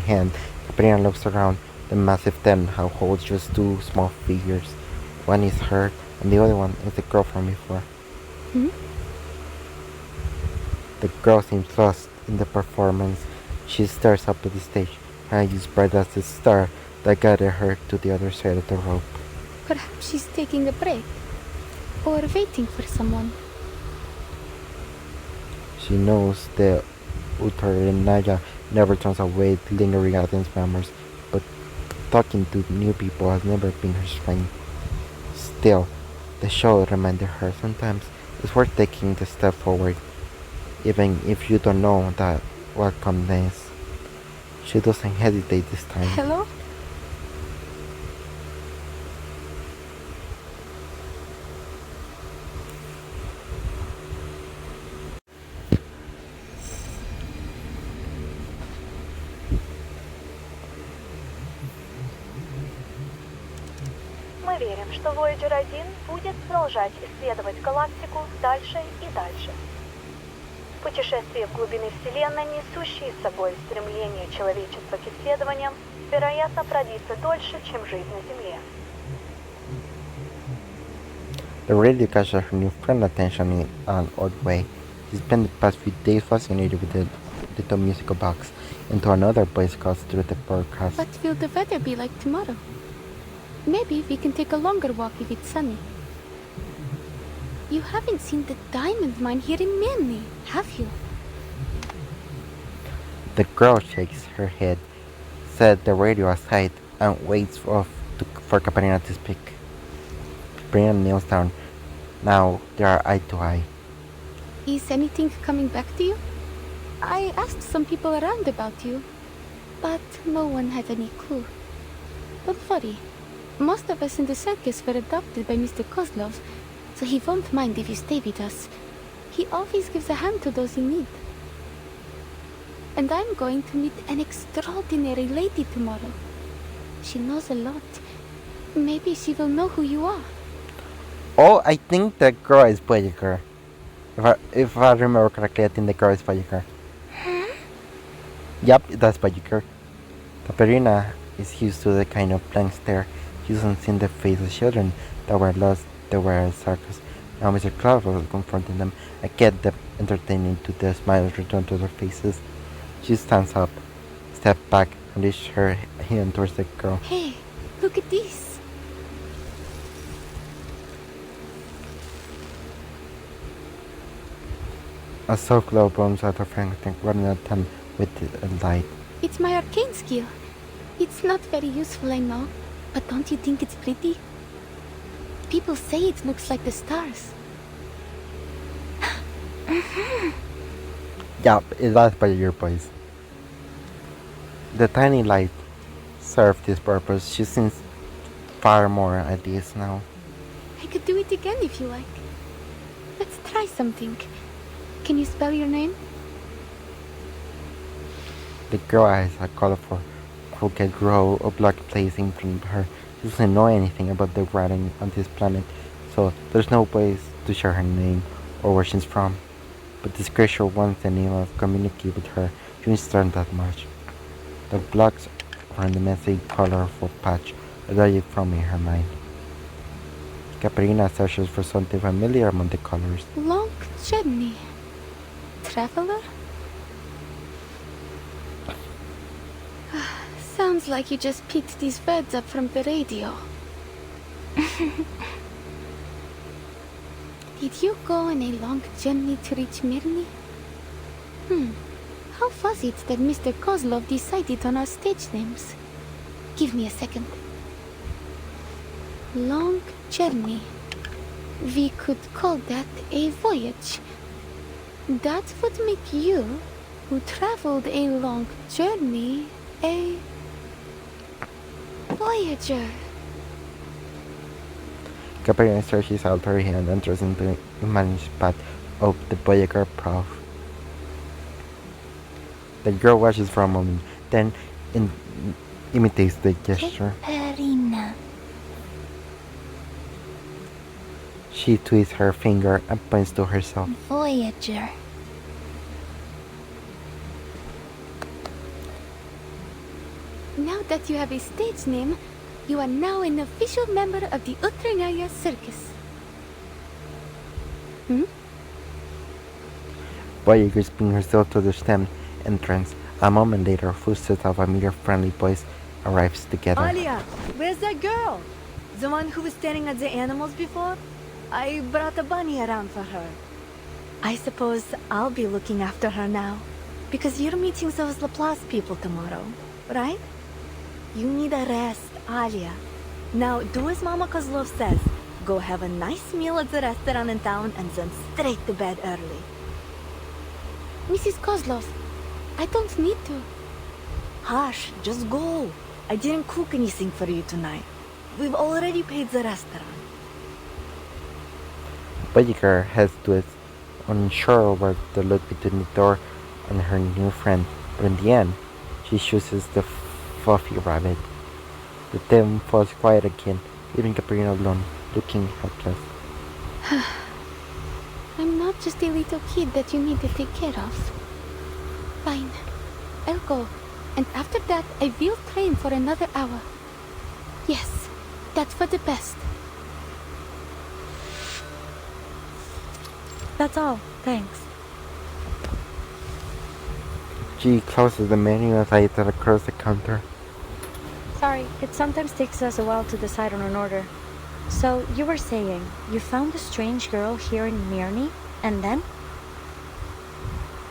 hand. Caprina looks around. The massive tent now holds just two small figures. One is her, and the other one is the girl from before. The girl seems lost in the performance. She stares up at the stage, her eyes bright as the star that guided her to the other side of the rope. Perhaps she's taking a break, or waiting for someone. She knows the Uttaranaya never turns away lingering audience members, but talking to new people has never been her strength. Still, the show reminded her sometimes it's worth taking the step forward, even if you don't know that what comes next. She doesn't hesitate this time. Hello? Мы верим, что Voyager 1 будет продолжать исследовать галактику дальше и дальше. Путешествие в глубины Вселенной, несущие с собой стремление человечества к исследованиям, вероятно, продлится дольше, чем жизнь на Земле. The radio catches her new friend's attention in an odd way. She spent the past few days fascinated with the little musical box, and to another voice calls through the broadcast. What will the weather be like tomorrow? Maybe we can take a longer walk if it's sunny. You haven't seen the diamond mine here in Manly, have you? The girl shakes her head, set the radio aside, and waits for Caparina to speak. Caparina kneels down. Now they are eye to eye. Is anything coming back to you? I asked some people around about you, but no one had any clue. Don't worry. Most of us in the circus were adopted by Mr. Kozlov, so he won't mind if you stay with us. He always gives a hand to those in need. And I'm going to meet an extraordinary lady tomorrow. She knows a lot. Maybe she will know who you are. Oh, I think the girl is Voyager. If I remember correctly, I think the girl is Voyager. Huh? Yep, that's Voyager. Caparina is used to the kind of blank stare. She hasn't seen the faces of children that were lost, that were at circus. Now Mr. Cloud was confronting them. I get the entertaining to the smiles return to their faces. She stands up, steps back, and lifts her hand towards the girl. Hey, look at this. A soft glow bounces out of her tank, running at them with a light. It's my arcane skill. It's not very useful, I know, but don't you think it's pretty? People say it looks like the stars. Yeah, it was by your voice. The tiny light served this purpose. She seems far more at ease now. I could do it again if you like. Let's try something. Can you spell your name? The girl has a colorful, crooked row of black place in front of her. She doesn't know anything about the writing on this planet, so there's no place to share her name or where she's from. But this creature wants the name of communicate with her. She understand that much. The blocks around the messy, colorful patch are derived from in her mind. Caterina searches for something familiar among the colors. Long journey. Traveler? Sounds like you just picked these words up from the radio. Did you go on a long journey to reach Mirny? How was it that Mr. Kozlov decided on our stage names? Give me a second. Long journey. We could call that a voyage. That would make you, who traveled a long journey, a voyager. Caterina stretches out her hand and enters into the imagined path of the Voyager prow. The girl watches for a moment, then imitates the gesture. Katerina. She twists her finger and points to herself. Voyager. Now that you have a stage name, you are now an official member of the Utrnaya Circus. Voyager brings herself to the stem entrance. A moment later, footsteps of a familiar-friendly voice arrives together. Alia, where's that girl? The one who was staring at the animals before? I brought a bunny around for her. I suppose I'll be looking after her now. Because you're meeting those Laplace people tomorrow, right? You need a rest, Alia. Now do as Mama Kozlov says. Go have a nice meal at the restaurant in town and then straight to bed early. Mrs. Kozlov, I don't need to. Hush, just go. I didn't cook anything for you tonight. We've already paid the restaurant. Voyager hesitates, unsure where to look between the door and her new friend, but in the end, she chooses the fluffy rabbit. The theme falls quiet again, leaving Caterina alone, looking helpless. I'm not just a little kid that you need to take care of. Fine. I'll go. And after that, I will train for another hour. Yes, that's for the best. That's all. Thanks. She closes the menu as I enter across the counter. Sorry, it sometimes takes us a while to decide on an order. So, you were saying, you found a strange girl here in Mirny, and then?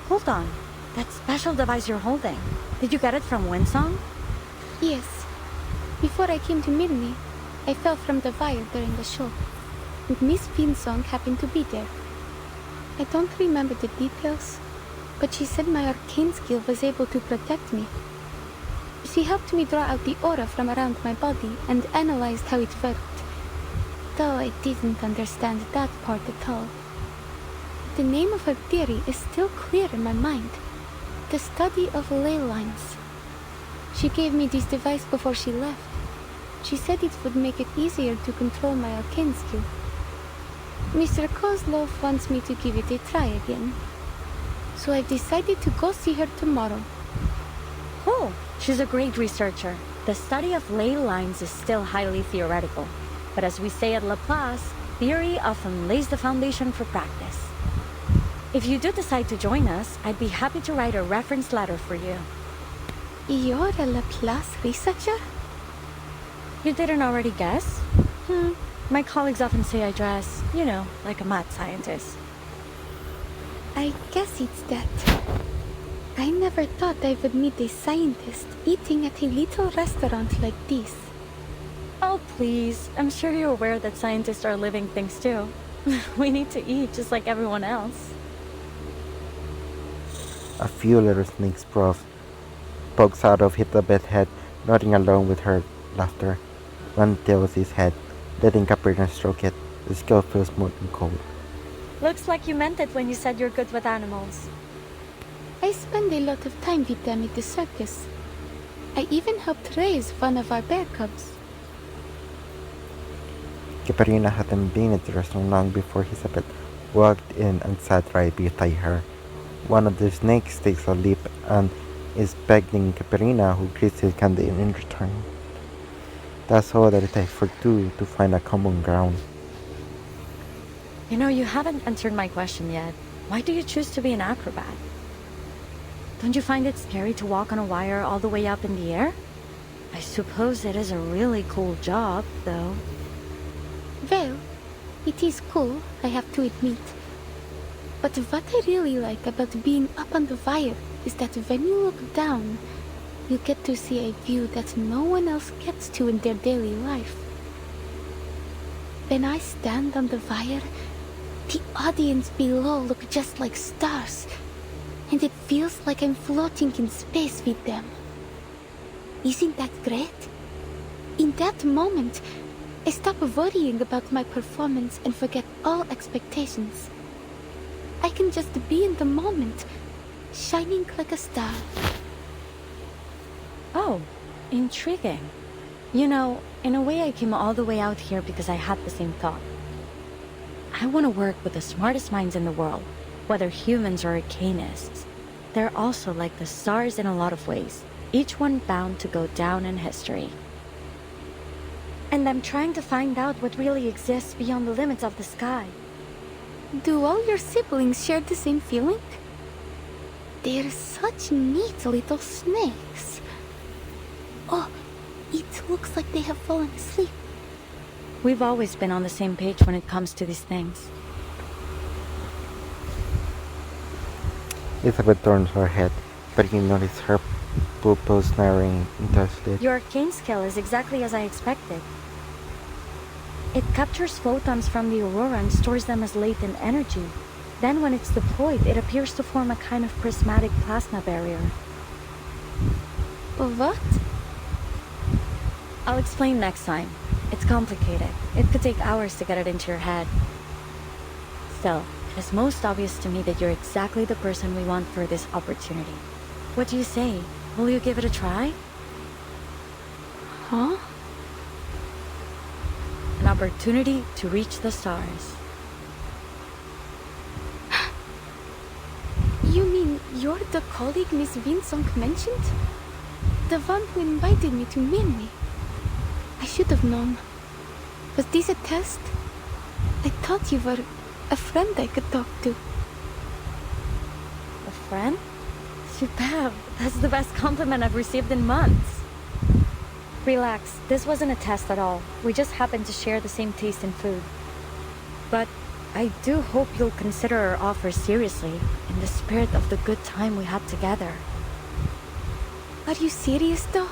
Hold on. That special device you're holding. Did you get it from Winsong? Yes. Before I came to Mirny, I fell from the wire during the show. And Miss Winsong happened to be there. I don't remember the details, but she said my arcane skill was able to protect me. She helped me draw out the aura from around my body and analyzed how it worked. Though I didn't understand that part at all. The name of her theory is still clear in my mind. The study of ley lines. She gave me this device before she left. She said it would make it easier to control my arcane skill. Mr. Kozlov wants me to give it a try again. So I've decided to go see her tomorrow. Oh, she's a great researcher. The study of ley lines is still highly theoretical. But as we say at Laplace, theory often lays the foundation for practice. If you do decide to join us, I'd be happy to write a reference letter for you. You're a Laplace researcher? You didn't already guess? My colleagues often say I dress, like a mad scientist. I guess it's that. I never thought I would meet a scientist eating at a little restaurant like this. Oh, please. I'm sure you're aware that scientists are living things too. We need to eat just like everyone else. A few little snakes' broth pokes out of Hitler's head, nodding along with her laughter. One tilts his head, letting Caprina stroke it. The skull feels smooth and cold. Looks like you meant it when you said you're good with animals. I spend a lot of time with them at the circus. I even helped raise one of our bear cubs. Caprina hadn't been at the restaurant long before Isabel walked in and sat right beside her. One of the snakes takes a leap and is begging Caprina, who greets his candy in return. That's all that it takes for two to find a common ground. You know, you haven't answered my question yet. Why do you choose to be an acrobat? Don't you find it scary to walk on a wire all the way up in the air? I suppose it is a really cool job, though. Well, it is cool, I have to admit. But what I really like about being up on the wire is that when you look down, you get to see a view that no one else gets to in their daily life. When I stand on the wire, the audience below look just like stars, and it feels like I'm floating in space with them. Isn't that great? In that moment, I stop worrying about my performance and forget all expectations. I can just be in the moment, shining like a star. Oh, intriguing. You know, in a way I came all the way out here because I had the same thought. I want to work with the smartest minds in the world, whether humans or arcanists. They're also like the stars in a lot of ways, each one bound to go down in history. And I'm trying to find out what really exists beyond the limits of the sky. Do all your siblings share the same feeling? They're such neat little snakes. Oh, it looks like they have fallen asleep. We've always been on the same page when it comes to these things. Isabel turns her head, but you notice her pupils narrowing into a slit. Your arcane skill is exactly as I expected. It captures photons from the aurora and stores them as latent energy. Then when it's deployed, it appears to form a kind of prismatic plasma barrier. What? I'll explain next time. It's complicated. It could take hours to get it into your head. Still, it is most obvious to me that you're exactly the person we want for this opportunity. What do you say? Will you give it a try? Huh? An opportunity to reach the stars. You mean you're the colleague Miss Winsong mentioned? The one who invited me to Minmi? I should have known. Was this a test? I thought you were a friend I could talk to. A friend? Superb. That's the best compliment I've received in months. Relax, this wasn't a test at all. We just happened to share the same taste in food. But I do hope you'll consider our offer seriously, in the spirit of the good time we had together. Are you serious though?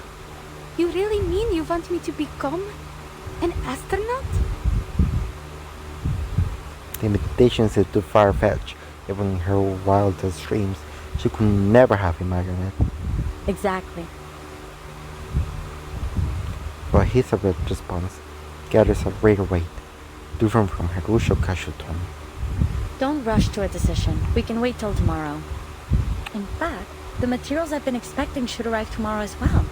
You really mean you want me to become an astronaut? The invitation seemed too far-fetched. Even in her wildest dreams, she could never have imagined it. Exactly. But Isabel's response gathers a rare weight, different from her usual casual tone. Don't rush to a decision. We can wait till tomorrow. In fact, the materials I've been expecting should arrive tomorrow as well.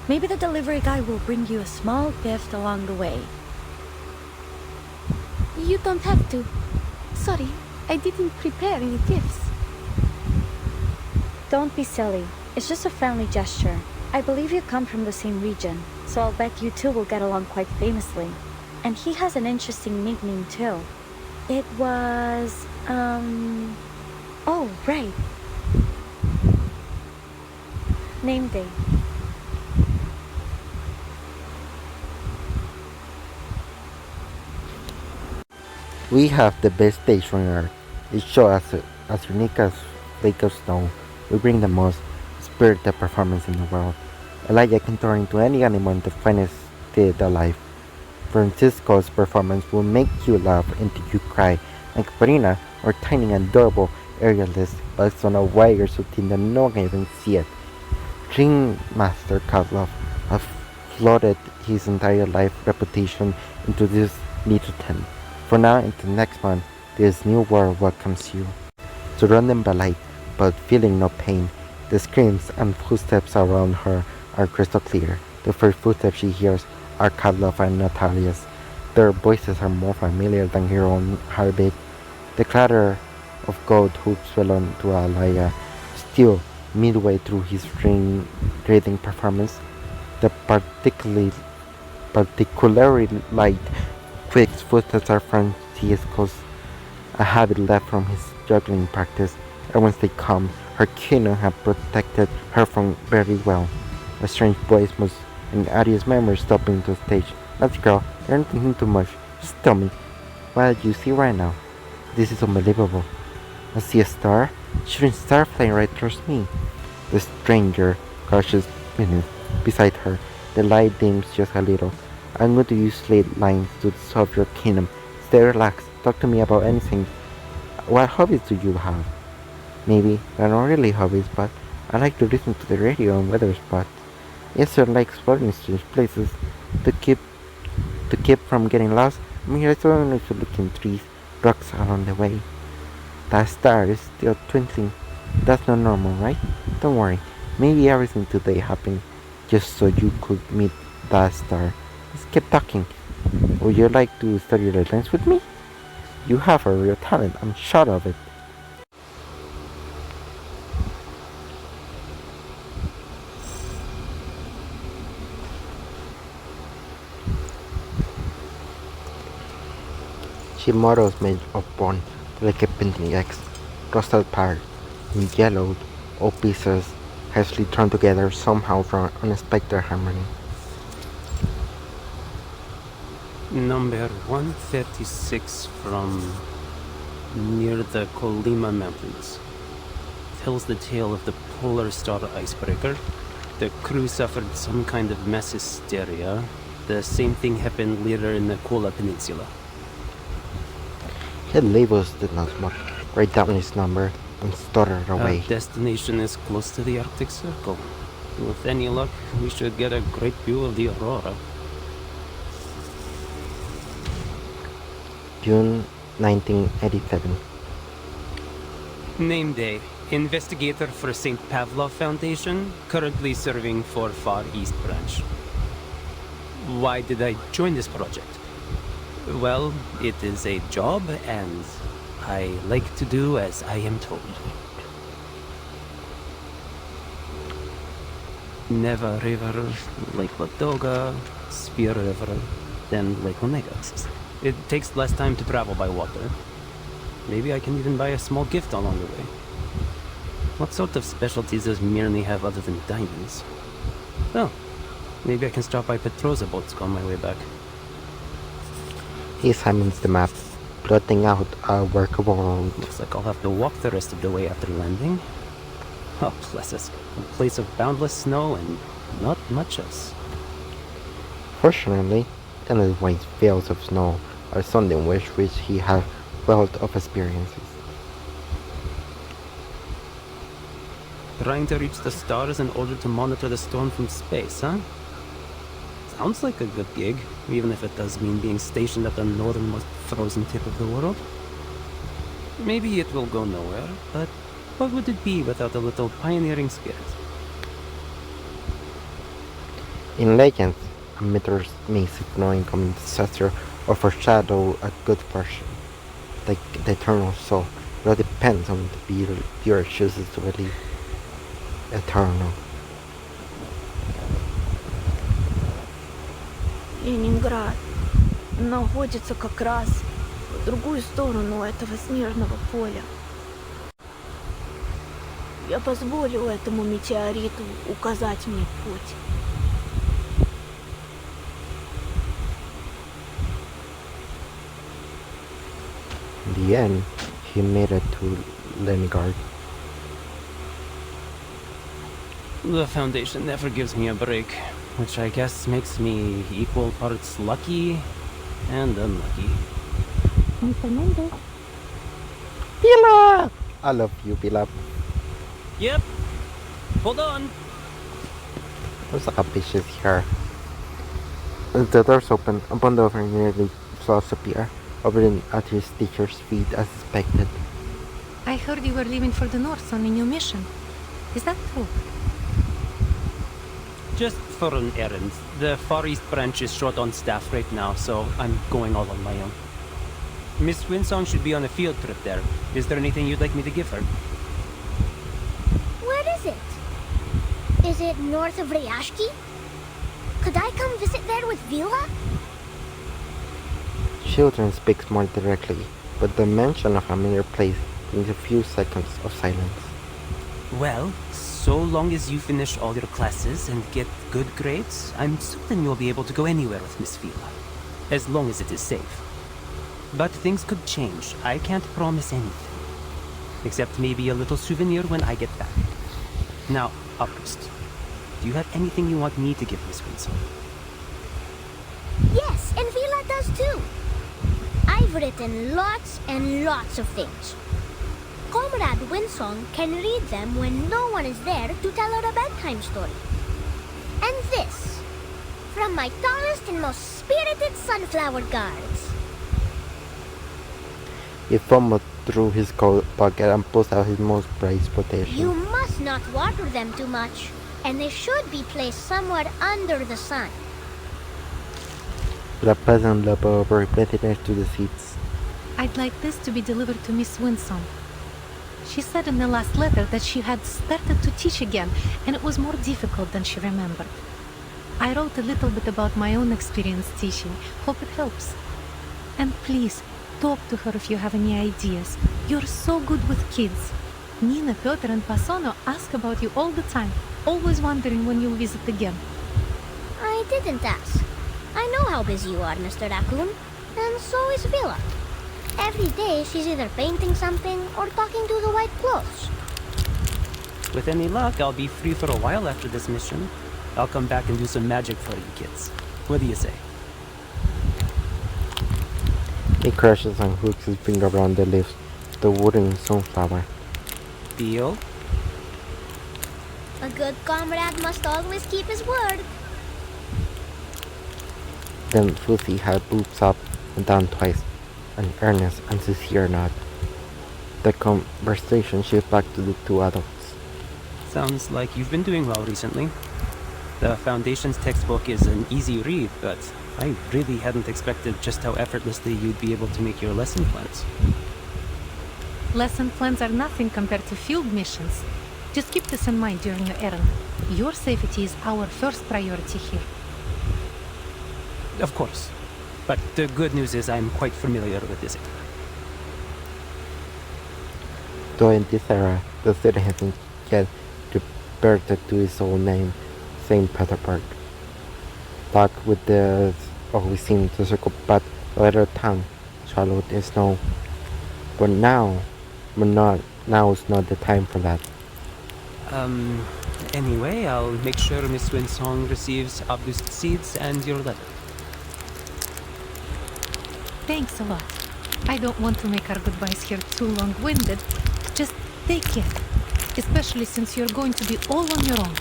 Maybe the delivery guy will bring you a small gift along the way. You don't have to. Sorry, I didn't prepare any gifts. Don't be silly. It's just a friendly gesture. I believe you come from the same region, so I'll bet you two will get along quite famously. And he has an interesting nickname too. It was, oh, right. Name day. We have the best stage on Earth. It shows us as unique as Lake of Snow, we bring the most spirited performance in the world. Elijah can turn into any animal in the finest state alive. Francisco's performance will make you laugh until you cry, and Caterina, our tiny and adorable aerialist, busts on a wire so thin that no one can even see it. Ringmaster Kozlov has floated his entire life reputation into this little tent. For now until next month, this new world welcomes you. Surrounded by light, but feeling no pain, the screams and footsteps around her are crystal clear. The first footsteps she hears are Kozlov and Natalia's. Their voices are more familiar than her own heartbeat. The clatter of gold hoops fell onto Alaya. Still, midway through his ring-breathing performance, the particularly light, quick footsteps are Francisco's, a habit left from his juggling practice, and once they come, her kingdom had protected her from very well. A strange voice must and Aria's memory stopping the stage. Let's girl, you're not thinking too much. Just tell me, what do you see right now? This is unbelievable. I see a star? Shooting star flying right towards me. The stranger crouches beside her. The light dims just a little. I'm going to use slate lines to solve your kingdom. Stay relaxed. Talk to me about anything. What hobbies do you have? Maybe they're not really hobbies, but I like to listen to the radio on weather spots. Yes, I like exploring strange places to keep from getting lost. I mean, I still need to look in trees, rocks along the way. That star is still twinkling. That's not normal, right? Don't worry. Maybe everything today happened just so you could meet that star. Let's keep talking. Would you like to study the lens with me? You have a real talent. I'm sure of it. She models made of bone, like a painting X, rusted part, and yellowed, all pieces hastily thrown together somehow from unexpected harmony. Number 136 from near the Colima Mountains. Tells the tale of the polar star icebreaker. The crew suffered some kind of mass hysteria. The same thing happened later in the Kola Peninsula. He labels did not smoke. Write down his number and started away. Our destination is close to the Arctic Circle. With any luck, we should get a great view of the aurora. June 1987. Name day. Investigator for St. Pavlov Foundation, currently serving for Far East Branch. Why did I join this project? Well, it is a job, and I like to do as I am told. Neva River, Lake Ladoga, Spear River, then Lake Onega. It takes less time to travel by water. Maybe I can even buy a small gift along the way. What sort of specialties does Mirny have other than diamonds? Well, maybe I can stop by Petrozabotsk on my way back. He examines the map, plotting out a workable route. Looks like I'll have to walk the rest of the way after landing. Oh, bless us. A place of boundless snow and not much else. Fortunately, endless white fields of snow are something with which he has wealth of experiences. Trying to reach the stars in order to monitor the storm from space, huh? Sounds like a good gig, even if it does mean being stationed at the northernmost frozen tip of the world. Maybe it will go nowhere, but what would it be without a little pioneering spirit? In legends, a meteor's massive no incoming disaster or foreshadow a good fortune, like the eternal soul. It all depends on the viewer chooses to believe. Eternal. Ленинград находится как раз по другую сторону этого снежного поля. Я позволю этому метеориту указать мне путь. In the end, he made it to Lenigard. The Foundation never gives me a break, which I guess makes me equal parts lucky and unlucky. Mr. Mendes. Pila! I love you, Pila. Yep. Hold on. There's like a bitches here. The doors open. A bundle of her nearly flaws appear, hovering at his teacher's feet as expected. I heard you were leaving for the north on a new mission. Is that true? Just for an errand. The Far East branch is short on staff right now, so I'm going all on my own. Miss Winsong should be on a field trip there. Is there anything you'd like me to give her? Where is it? Is it north of Ryashki? Could I come visit there with Vila? Children speaks more directly, but the mention of a familiar place brings a few seconds of silence. Well, so long as you finish all your classes and get good grades, I'm certain you'll be able to go anywhere with Miss Vila. As long as it is safe. But things could change. I can't promise anything. Except maybe a little souvenir when I get back. Now, August, do you have anything you want me to give Miss Winsong? Yes, and Vila does too. I've written lots and lots of things. Comrade Winsong can read them when no one is there to tell her a bedtime story. And this, from my tallest and most spirited sunflower guards. He fumbled through his coat pocket and pulls out his most prized possession. You must not water them too much, and they should be placed somewhere under the sun. With a pleasant look over, placing it to the seats. I'd like this to be delivered to Miss Winsong. She said in the last letter that she had started to teach again, and it was more difficult than she remembered. I wrote a little bit about my own experience teaching. Hope it helps. And please, talk to her if you have any ideas. You're so good with kids. Nina, Piotr, and Pasono ask about you all the time, always wondering when you'll visit again. I didn't ask. I know how busy you are, Mr. Raccoon, and so is Vila. Every day she's either painting something or talking to the white clothes. With any luck, I'll be free for a while after this mission. I'll come back and do some magic for you kids. What do you say? He crashes and hooks his finger around the leaves, the wooden sunflower. Deal? A good comrade must always keep his word. Then Fussy had boots up and down twice, an earnest and sincere nod. The conversation shifts back to the two adults. Sounds like you've been doing well recently. The Foundation's textbook is an easy read, but I really hadn't expected just how effortlessly you'd be able to make your lesson plans. Lesson plans are nothing compared to field missions. Just keep this in mind during your errand. Your safety is our first priority here. Of course. But the good news is I'm quite familiar with this. Though in this era, the city hasn't yet reverted to its old name, St. Petersburg. Dock with the always seemed to circle but the little town, swallowed in snow. But now is not the time for that. Anyway, I'll make sure Miss Winsong receives August seeds and your letter. Thanks a lot. I don't want to make our goodbyes here too long-winded. Just take care, especially since you're going to be all on your own.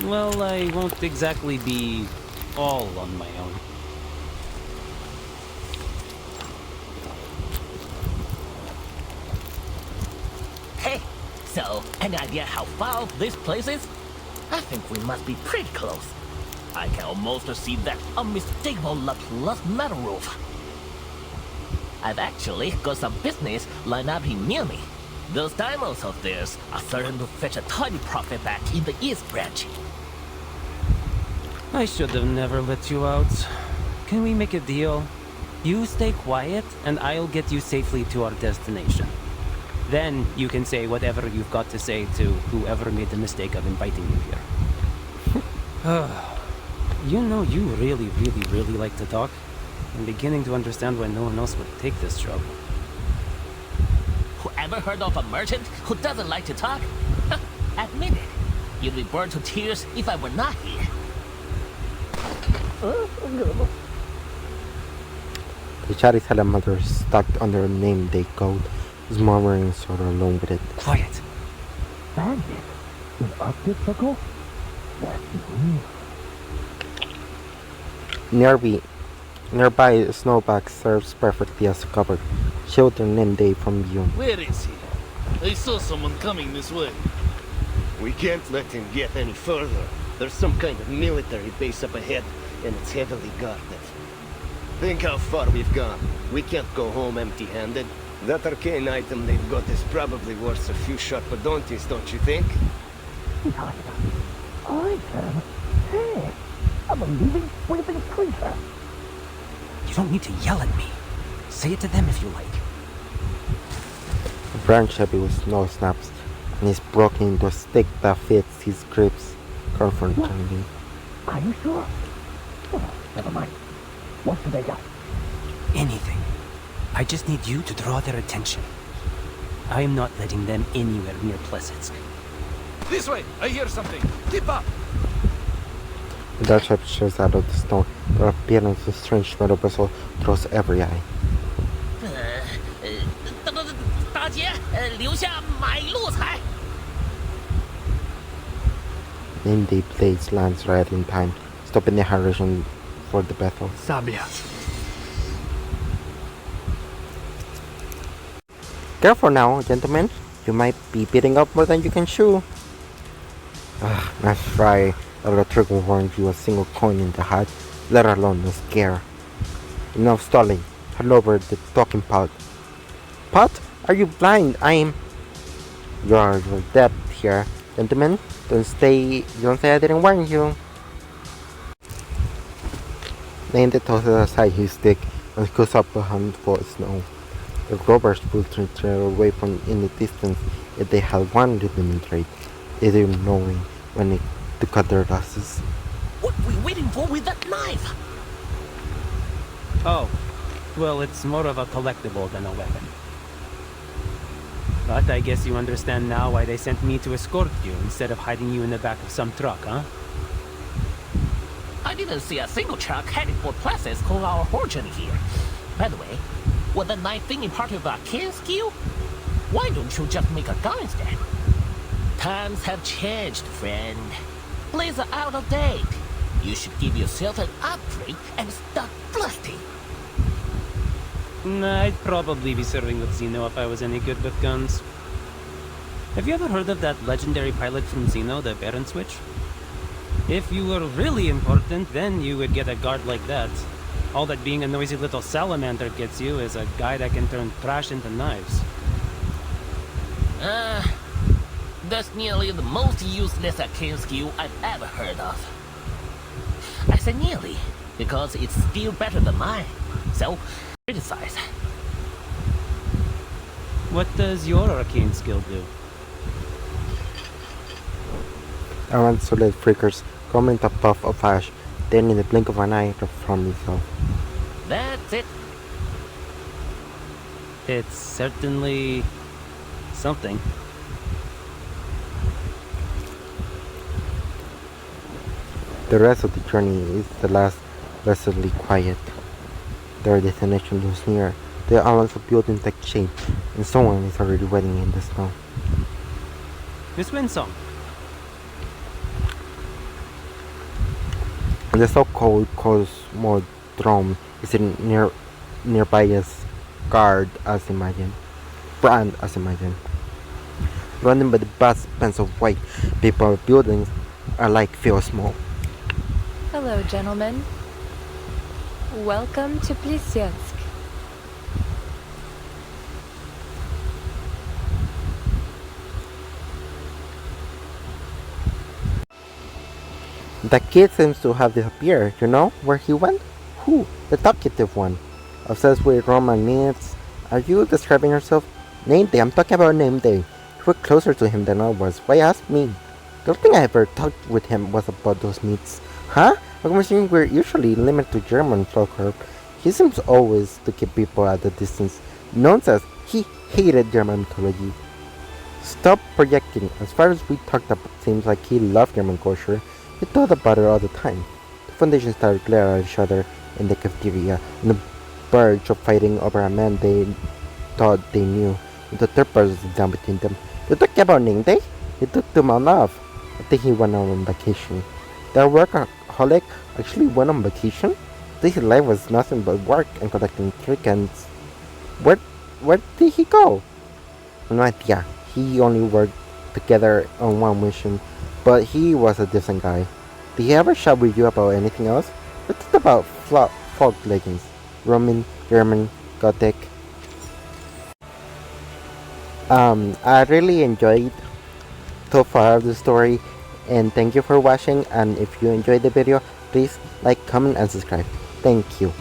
Well, I won't exactly be all on my own. Hey, so any idea how far off this place is? I think we must be pretty close. I can almost see that unmistakable Laplace metal roof. I've actually got some business lined up here near me. Those diamonds of theirs are certain to fetch a tidy profit back in the East Branch. I should have never let you out. Can we make a deal? You stay quiet, and I'll get you safely to our destination. Then you can say whatever you've got to say to whoever made the mistake of inviting you here. You know you really like to talk. I'm beginning to understand why no one else would take this job. Ever heard of a merchant who doesn't like to talk? Admit it. You'd be burned to tears if I were not here. The chatty salamander stuck under a name day code is murmuring sort of alone with it. Quiet. Magic? An Arctic circle? Nearby, a snowbank serves perfectly as cover, sheltering name day from view. Where is he? I saw someone coming this way. We can't let him get any further. There's some kind of military base up ahead, and it's heavily guarded. Think how far we've gone. We can't go home empty-handed. That arcane item they've got is probably worth a few sharpadontes, don't you think? Hey, I'm a living, breathing creature. You don't need to yell at me. Say it to them if you like. A branch heavy with snow snaps, and is broken into a stick that fits his grips confrontingly. Are you sure? Oh, never mind. What should I do? Anything. I just need you to draw their attention. I am not letting them anywhere near Pleasance. This way! I hear something! Keep up! The dark shape shows out of the snow. The appearance of a strange metal vessel draws every eye. 大姐，留下买路财。 Name day blades lands right in time, stopping the horizon for the battle. Sabia. Careful now, gentlemen. You might be beating up more than you can chew. That's right. The trigger warned you a single coin in the hat, let alone a scare. Enough stalling. Hand over the talking pot. Pot? Are you blind? You're dead here, gentlemen. Don't say I didn't warn you. Name tosses aside his stick and scoops up a handful of snow. The robbers pulled the trail away from in the distance if they had wanted to demonstrate, either knowing when to cut their losses. What are we waiting for with that knife? Oh, well, it's more of a collectible than a weapon. But I guess you understand now why they sent me to escort you instead of hiding you in the back of some truck, huh? I didn't see a single truck headed for places called our fortune here. By the way, was the knife thingy part of a kin skill? Why don't you just make a gun instead? Times have changed, friend. Blades are out of date. You should give yourself an upgrade and start blasting. I'd probably be serving with Xeno if I was any good with guns. Have you ever heard of that legendary pilot from Xeno, the Baron Switch? If you were really important, then you would get a guard like that. All that being a noisy little salamander gets you is a guy that can turn trash into knives. That's nearly the most useless arcane skill I've ever heard of. I say nearly, because it's still better than mine. So, criticize. What does your arcane skill do? Around solid flickers, coming a puff of ash, then in the blink of an eye, reform himself. That's it. It's certainly something. The rest of the journey is the last blessedly quiet. Their destination looms near. The islands of buildings take shape, and someone is already waiting in the snow. Miss Winsong. The so-called Cosmodrome is nearby as guard as imagined. Brand as imagined. Running by the vast expanse of white paper buildings are like feel small. Hello, gentlemen. Welcome to Plisensk. The kid seems to have disappeared. You know where he went? Who? The talkative one. Obsessed with Roman myths. Are you describing yourself? Name day. I'm talking about name day. You were closer to him than I was. Why ask me? The only thing I ever talked with him was about those myths. Huh? A conversation we're usually limited to German folklore. He seems always to keep people at a distance. No one says he hated German mythology. Stop projecting. As far as we talked about, it seems like he loved German culture. He thought about it all the time. The Foundation started glaring at each other in the cafeteria, on the verge of fighting over a man they thought they knew. The third person was down between them. You talking about Ning Day? He took them on off. I think he went on vacation. The workaholic actually went on vacation? His life was nothing but work and collecting chickens. Where did he go? No idea. He only worked together on one mission, but he was a decent guy. Did he ever chat with you about anything else? We talked about folk legends. Roman, German, Gothic. I really enjoyed so far of the story, and thank you for watching. And if you enjoyed the video, please like, comment, and subscribe. Thank you.